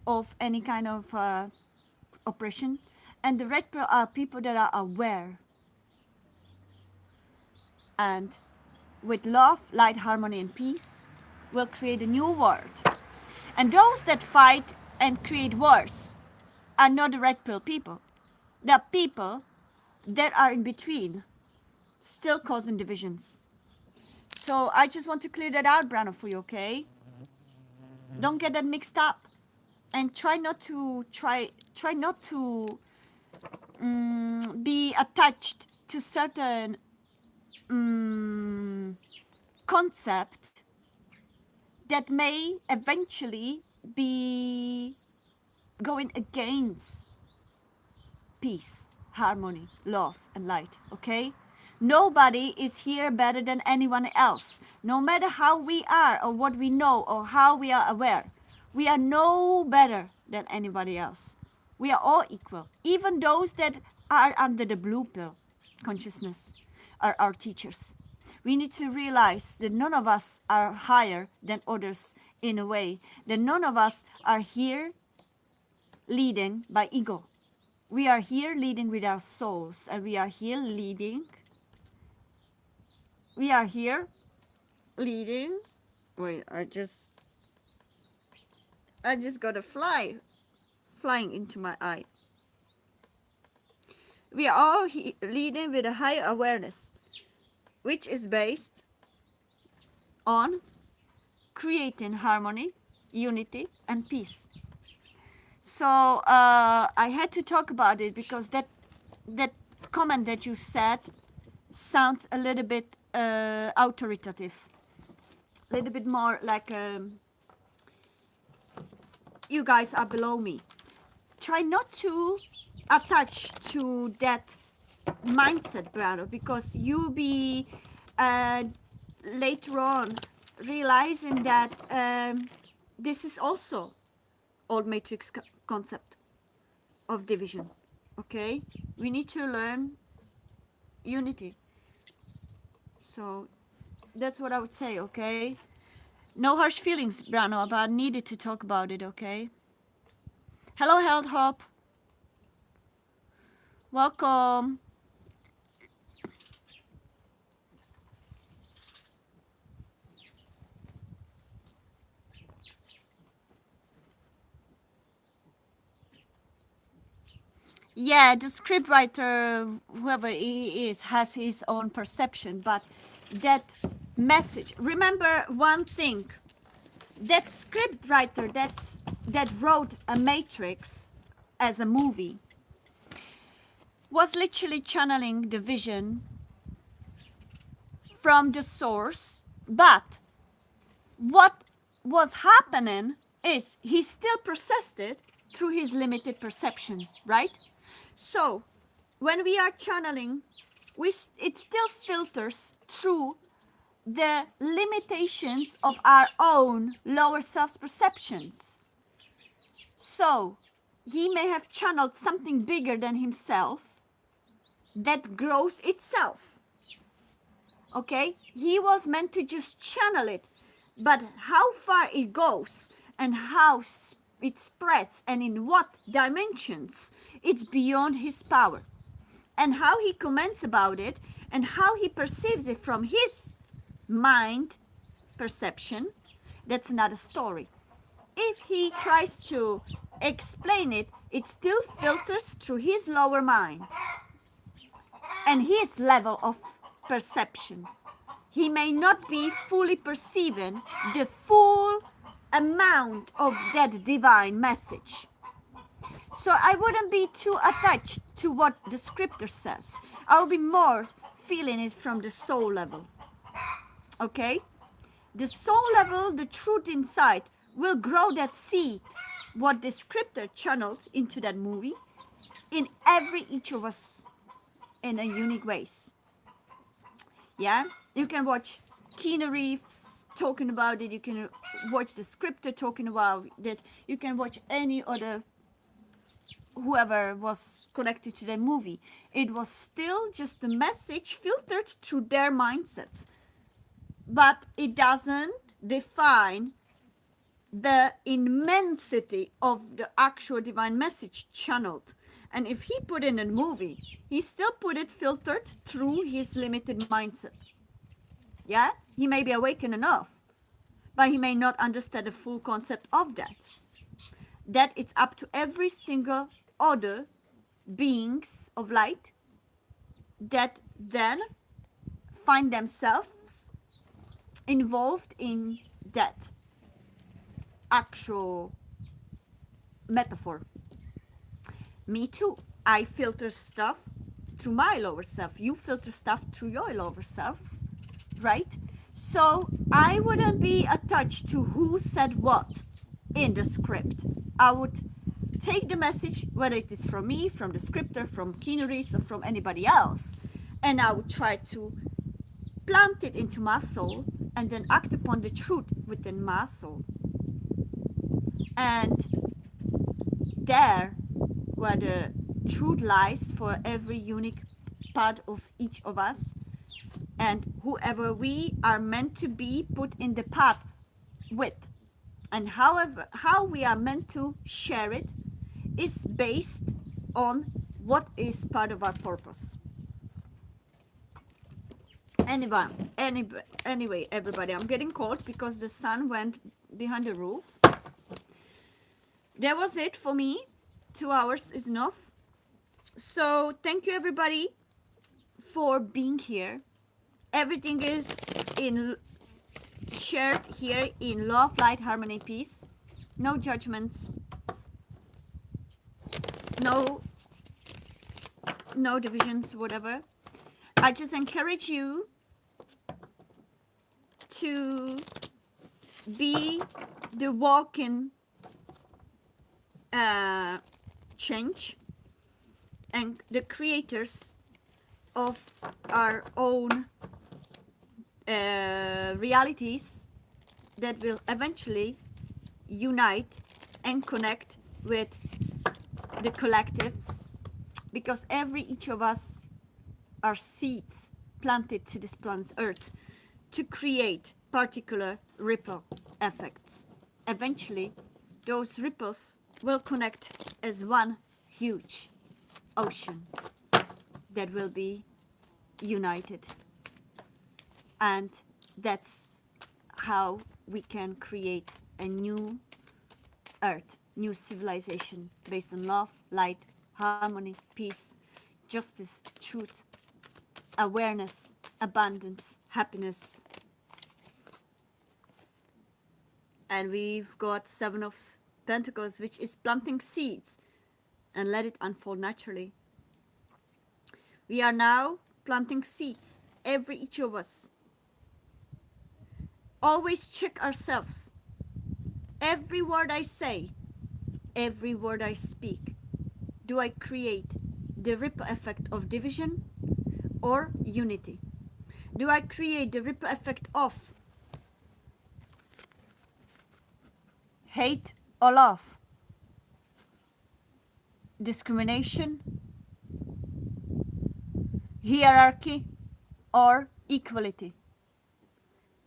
of any kind of oppression, and the red pill are people that are aware and with love, light, harmony, and peace, will create a new world. And those that fight and create wars are not the red pill people. They're people that are in between, still causing divisions. So I just want to clear that out, Brano, for you, okay? Don't get that mixed up, and try not to be attached to certain concept that may eventually be going against peace, harmony, love, and light, okay? Nobody is here better than anyone else. No matter how we are or what we know or how we are aware, we are no better than anybody else. We are all equal. Even those that are under the blue pill consciousness are our teachers. We need to realize that none of us are higher than others in a way, that none of us are here leading by ego. We are here leading with our souls, and we are here leading. We are here leading. Wait, I just got a flying into my eye. We are all leading with a higher awareness, which is based on creating harmony, unity, and peace. So I had to talk about it because that comment that you said sounds a little bit authoritative, a little bit more like you guys are below me. Try not to attach to that mindset, brother, because you'll be later on realizing that this is also old matrix concept of division. Okay, we need to learn unity. So that's what I would say. Okay, no harsh feelings, Brano, but I needed to talk about it. Okay. Hello, Health Hop. Welcome. Yeah, the scriptwriter, whoever he is, has his own perception, but that message, remember one thing, that scriptwriter that wrote a Matrix as a movie was literally channeling the vision from the source, but what was happening is he still processed it through his limited perception, right? So when we are channeling, it still filters through the limitations of our own lower self-perceptions. So he may have channeled something bigger than himself that grows itself. Okay? He was meant to just channel it, but how far it goes and how it spreads and in what dimensions, it's beyond his power. And how he comments about it and how he perceives it from his mind perception, that's another story. If he tries to explain it, it still filters through his lower mind and his level of perception. He may not be fully perceiving the full amount of that divine message. So I wouldn't be too attached to what the scripture says. I'll be more feeling it from the soul level. Okay? The soul level, the truth inside, will grow that seed, what the scripture channeled into that movie, in each of us in a unique ways. Yeah? You can watch Keanu Reeves talking about it. You can watch the scripture talking about it. You can watch any other whoever was connected to that movie. It was still just a message filtered through their mindsets. But it doesn't define the immensity of the actual divine message channeled. And if he put in a movie, he still put it filtered through his limited mindset. Yeah, he may be awakened enough, but he may not understand the full concept of that. That it's up to every single other beings of light that then find themselves involved in that actual metaphor. Me too. I filter stuff through my lower self. You filter stuff through your lower selves, right? So I wouldn't be attached to who said what in the script. I would take the message, whether it is from me, from the scripter, from Keanu Reeves, or from anybody else, and I would try to plant it into my soul and then act upon the truth within my soul. And there, where the truth lies for every unique part of each of us, and whoever we are meant to be put in the path with, and however how we are meant to share it is based on what is part of our purpose. Anyway, everybody, I'm getting cold because the sun went behind the roof. That was it for me. 2 hours is enough. So thank you, everybody, for being here. Everything is shared here in love, light, harmony, peace. No judgments. No divisions, whatever. I just encourage you to be the walking change and the creators of our own realities that will eventually unite and connect with the collectives, because each of us are seeds planted to this planet Earth to create particular ripple effects. Eventually, those ripples will connect as one huge ocean that will be united. And that's how we can create a new Earth, new civilization based on love, light, harmony, peace, justice, truth, awareness, abundance, happiness. And we've got 7 of Pentacles, which is planting seeds and let it unfold naturally. We are now planting seeds, each of us. Always check ourselves. Every word I say, every word I speak, do I create the ripple effect of division or unity? Do I create the ripple effect of hate or love? Discrimination, hierarchy, or equality?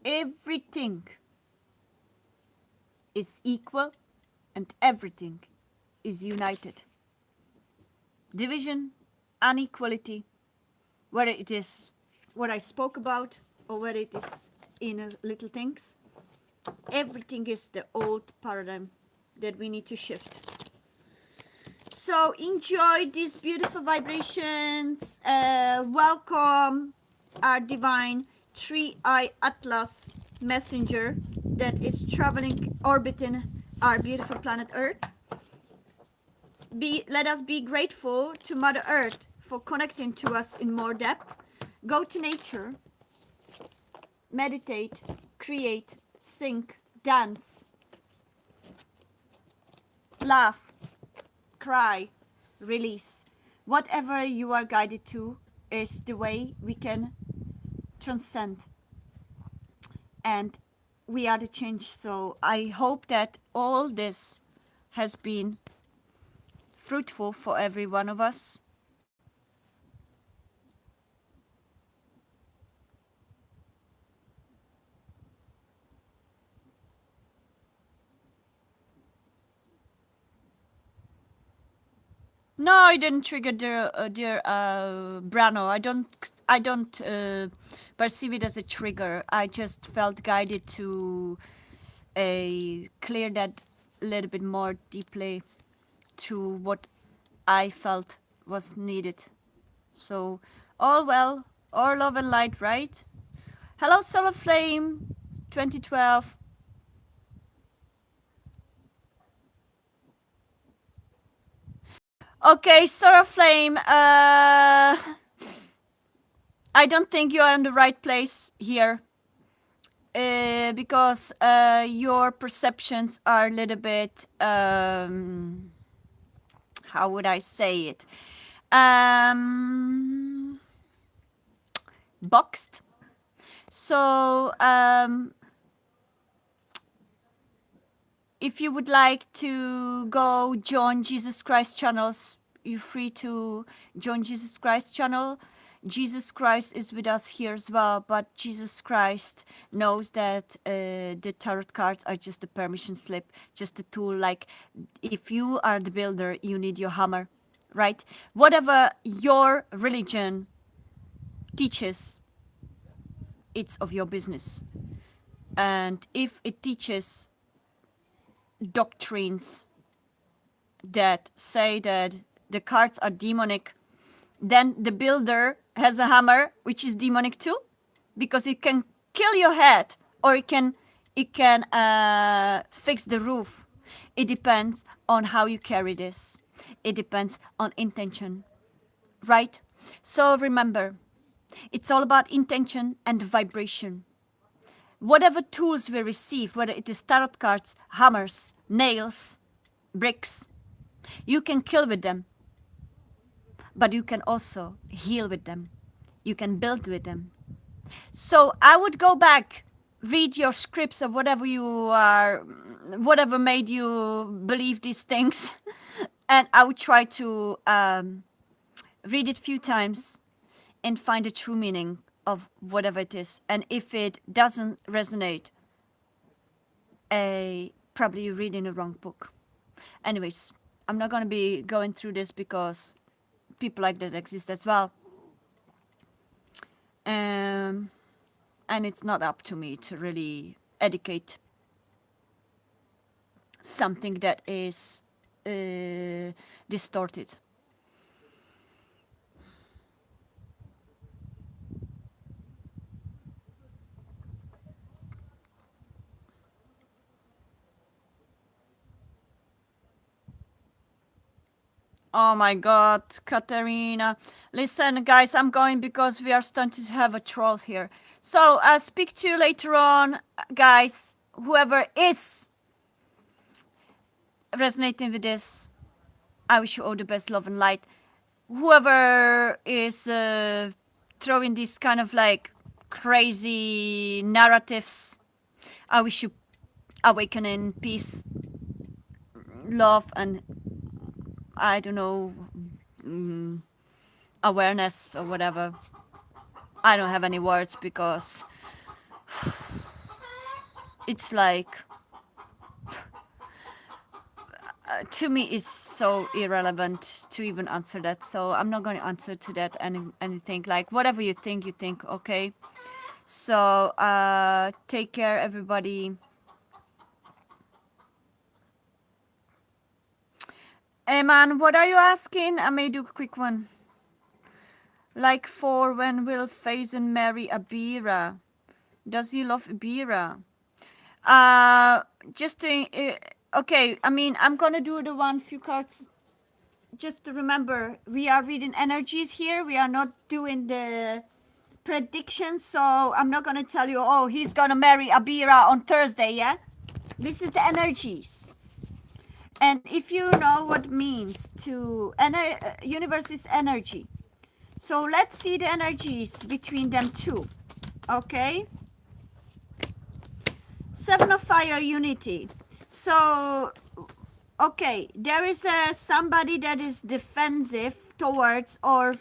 Everything is equal and everything is united. Division, inequality, whether it is what I spoke about or whether it is in little things, everything is the old paradigm that we need to shift. So enjoy these beautiful vibrations. Welcome our divine 3-eye Atlas messenger that is traveling, orbiting our beautiful planet Earth. Let us be grateful to Mother Earth for connecting to us in more depth. Go to nature, meditate, create, sing, dance, laugh, cry, release. Whatever you are guided to is the way we can transcend. And we are the change. So I hope that all this has been fruitful for every one of us. No, I didn't trigger dear Brano. I don't perceive it as a trigger. I just felt guided to clear that a little bit more deeply to what I felt was needed. So all well, all love and light, right? Hello, Solar Flame, 2012. Okay, Solar Flame. I don't think you are in the right place here. Because your perceptions are a little bit, how would I say it? Um, Boxed. So, if you would like to go join Jesus Christ channels, you're free to join Jesus Christ channel. Jesus Christ is with us here as well, but Jesus Christ knows that the tarot cards are just a permission slip, just a tool. Like if you are the builder, you need your hammer, right? Whatever your religion teaches, it's of your business. And if it teaches doctrines that say that the cards are demonic, then the builder has a hammer which is demonic too, because it can kill your head or it can fix the roof. It depends on how you carry this. It depends on intention, right? So remember, it's all about intention and vibration. Whatever tools we receive, whether it is tarot cards, hammers, nails, bricks, you can kill with them, but you can also heal with them. You can build with them. So I would go back, read your scripts of whatever you are, whatever made you believe these things, and I would try to read it a few times and find the true meaning of whatever it is. And if it doesn't resonate, probably you're reading the wrong book. Anyways, I'm not going to be going through this because people like that exist as well. And it's not up to me to really educate something that is distorted. Oh my God, Katerina. Listen, guys, I'm going because we are starting to have a trolls here. So I'll speak to you later on, guys. Whoever is resonating with this, I wish you all the best love and light. Whoever is throwing these kind of like crazy narratives, I wish you awakening, peace, love, and I don't know, awareness or whatever. I don't have any words because it's like, to me, it's so irrelevant to even answer that. So I'm not going to answer to that anything. Like, whatever you think, okay? So take care, everybody. Man, what are you asking? I may do a quick one. Like for when will Faison marry Abira? Does he love Abira? Just to, okay, I mean, I'm gonna do the one few cards. Just to remember, we are reading energies here. We are not doing the predictions. So I'm not gonna tell you, oh, he's gonna marry Abira on Thursday, yeah? This is the energies. And if you know what it means to, universe is energy. So let's see the energies between them two, okay? Seven of Fire, unity. So, okay, there is somebody that is defensive towards or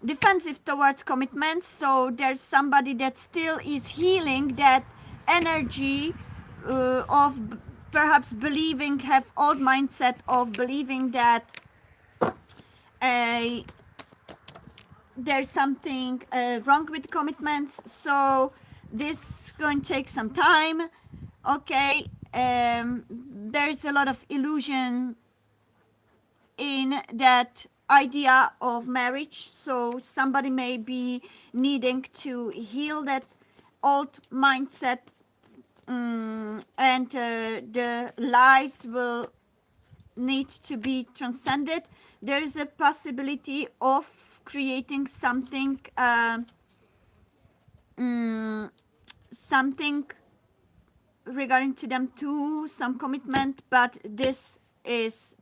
defensive towards commitments. So there's somebody that still is healing that energy of perhaps believing, have old mindset of believing that uh, there's something wrong with commitments, so this is going to take some time. Okay, there's a lot of illusion in that idea of marriage, so somebody may be needing to heal that old mindset, and the lies will need to be transcended. There is a possibility of creating something, something regarding to them too, some commitment, but this is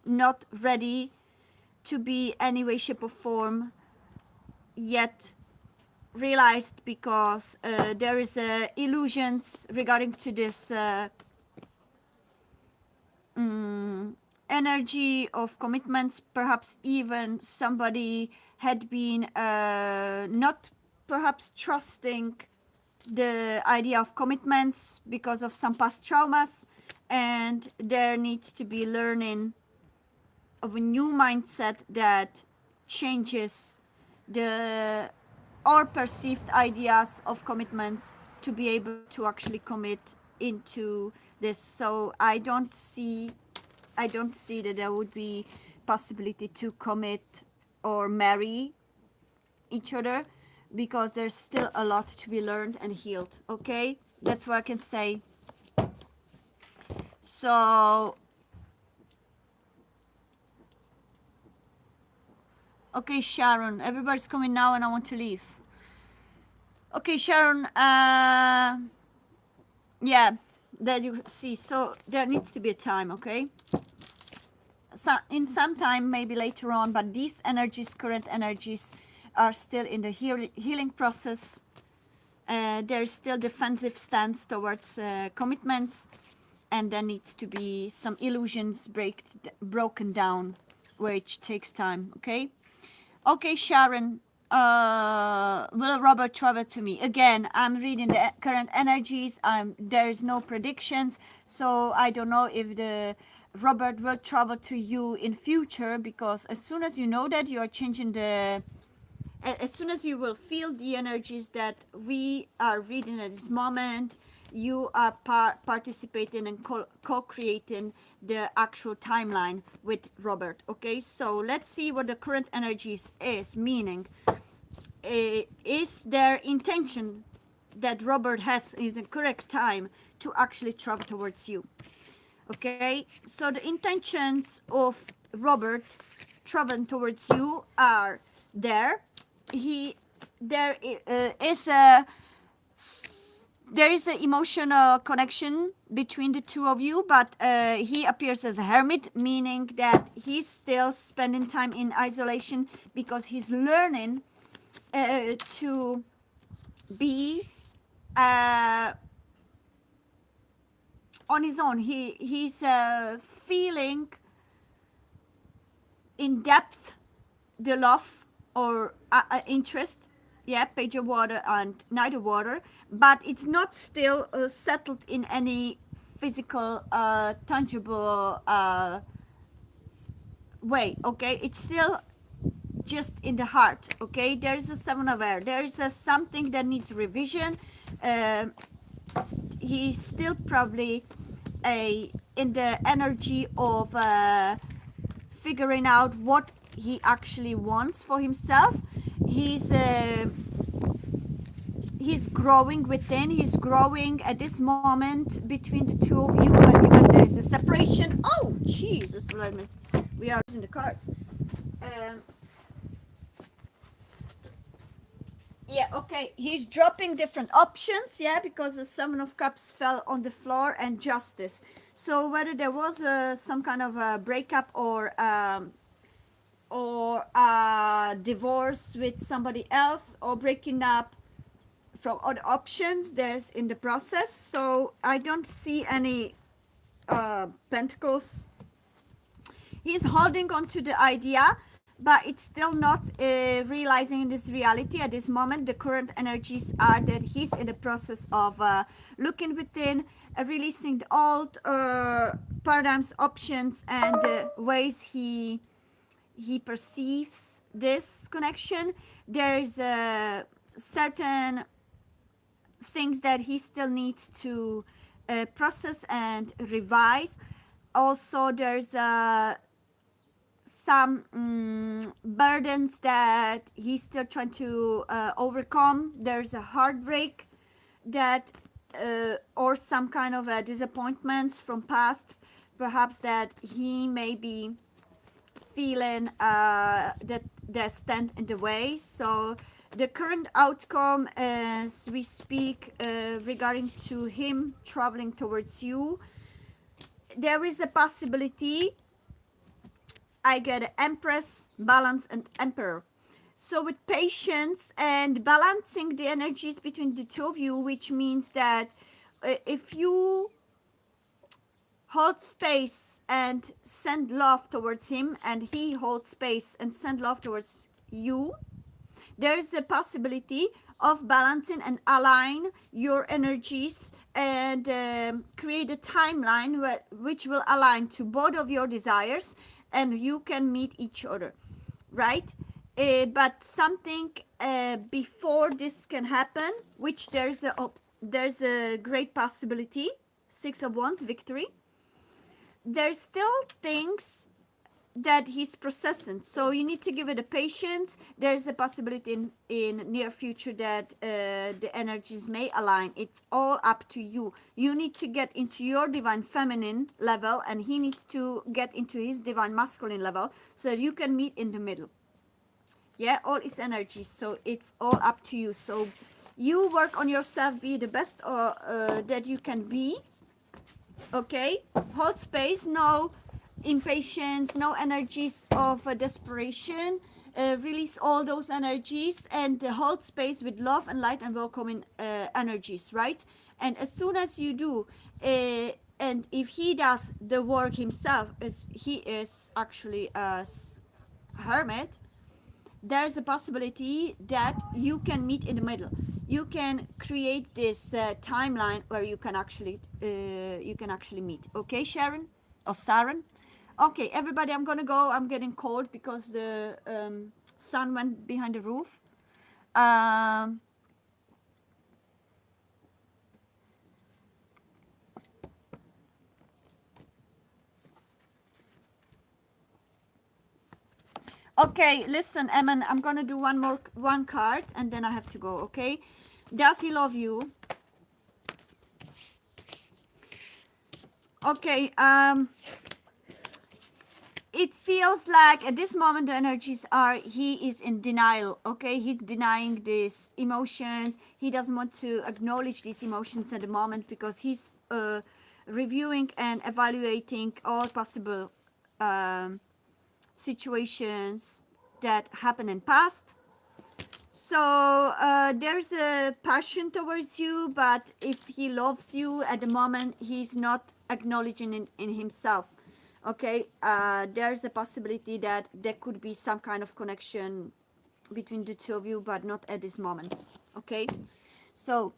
not ready to be any way, shape or form yet realized, because there is illusions regarding to this energy of commitments. Perhaps even somebody had been not perhaps trusting the idea of commitments because of some past traumas, and there needs to be learning of a new mindset that changes the or perceived ideas of commitments to be able to actually commit into this. So I don't see that there would be possibility to commit or marry each other, because there's still a lot to be learned and healed. Okay, that's what I can say. So okay, Sharon, everybody's coming now and I want to leave. Okay, Sharon, yeah, that you see, so there needs to be a time, okay? So in some time, maybe later on, but these energies, current energies, are still in the healing process. There is still defensive stance towards commitments, and there needs to be some illusions broken down, which takes time, okay? Okay, Sharon, will Robert travel to me? Again, I'm reading the current energies. There is no predictions, so I don't know if the Robert will travel to you in future, because as soon as you know that, you are changing the, as soon as you will feel the energies that we are reading at this moment, you are participating and co-creating the actual timeline with Robert. Okay, so let's see what the current energies is meaning. Is their intention that Robert has in the correct time to actually travel towards you? Okay, so the intentions of Robert traveling towards you are there. There is a emotional connection between the two of you, but he appears as a hermit, meaning that he's still spending time in isolation because he's learning to be on his own. He's feeling in depth the love or interest, yeah, page of water and knight of water, but it's not still settled in any physical tangible way. Okay, it's still just in the heart. Okay, there is a seven of air, there is a something that needs revision. He's still probably in the energy of figuring out what he actually wants for himself. He's growing within. He's growing at this moment between the two of you, when there is a separation. Oh Jesus, we are using the cards. Yeah, okay. He's dropping different options, yeah, because the Seven of Cups fell on the floor, and Justice. So whether there was some kind of a breakup or divorce with somebody else, or breaking up from other options, there's in the process. So I don't see any pentacles. He's holding on to the idea, but it's still not realizing this reality at this moment. The current energies are that he's in the process of looking within, releasing the old paradigms, options, and ways he he perceives this connection. There's certain things that he still needs to process and revise. Also, there's some burdens that he's still trying to overcome. There's a heartbreak that or some kind of disappointments from past, perhaps, that he may be feeling that stand in the way. So the current outcome as we speak regarding to him traveling towards you, there is a possibility. I get Empress, Balance, and Emperor. So with patience and balancing the energies between the two of you, which means that if you hold space and send love towards him, and he holds space and send love towards you, there is a possibility of balancing and align your energies and create a timeline which will align to both of your desires, and you can meet each other, right? But something before this can happen, which there's a great possibility. 6 of Wands, victory. There's still things that he's processing, so you need to give it a patience. There's a possibility in near future that the energies may align. It's all up to you. You need to get into your divine feminine level, and he needs to get into his divine masculine level, so you can meet in the middle. Yeah, all is energy, so it's all up to you. So you work on yourself, be the best that you can be. Okay, hold space, no impatience, no energies of desperation. Release all those energies and hold space with love and light and welcoming energies, right? And as soon as you do, and if he does the work himself, as he is actually a hermit, there's a possibility that you can meet in the middle. You can create this timeline where you can actually meet. Okay, Sharon or Saren? Okay, everybody, I'm gonna go. I'm getting cold because the sun went behind the roof. Okay, listen, Eman, I'm gonna do one card and then I have to go. Okay, does he love you? Okay, it feels like at this moment the energies are, he is in denial. Okay, he's denying these emotions. He doesn't want to acknowledge these emotions at the moment because he's reviewing and evaluating all possible situations that happened in past. So there's a passion towards you, but if he loves you at the moment, he's not acknowledging it in himself. Okay, there's a possibility that there could be some kind of connection between the two of you, but not at this moment. Okay, so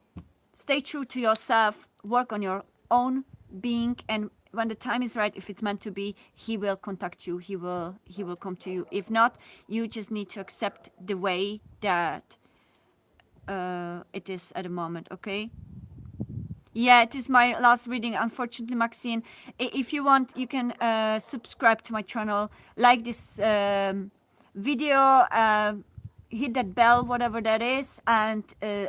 stay true to yourself, work on your own being, and when the time is right, if it's meant to be, he will contact you. He will come to you. If not, you just need to accept the way that it is at the moment. Okay. Yeah, it is my last reading, unfortunately, Maxine. If you want, you can subscribe to my channel, like this video, hit that bell, whatever that is, and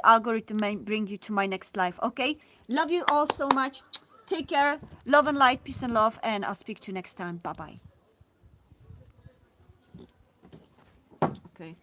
algorithm may bring you to my next live. Okay, love you all so much. Take care, love and light, peace and love, and I'll speak to you next time. Bye bye. Okay.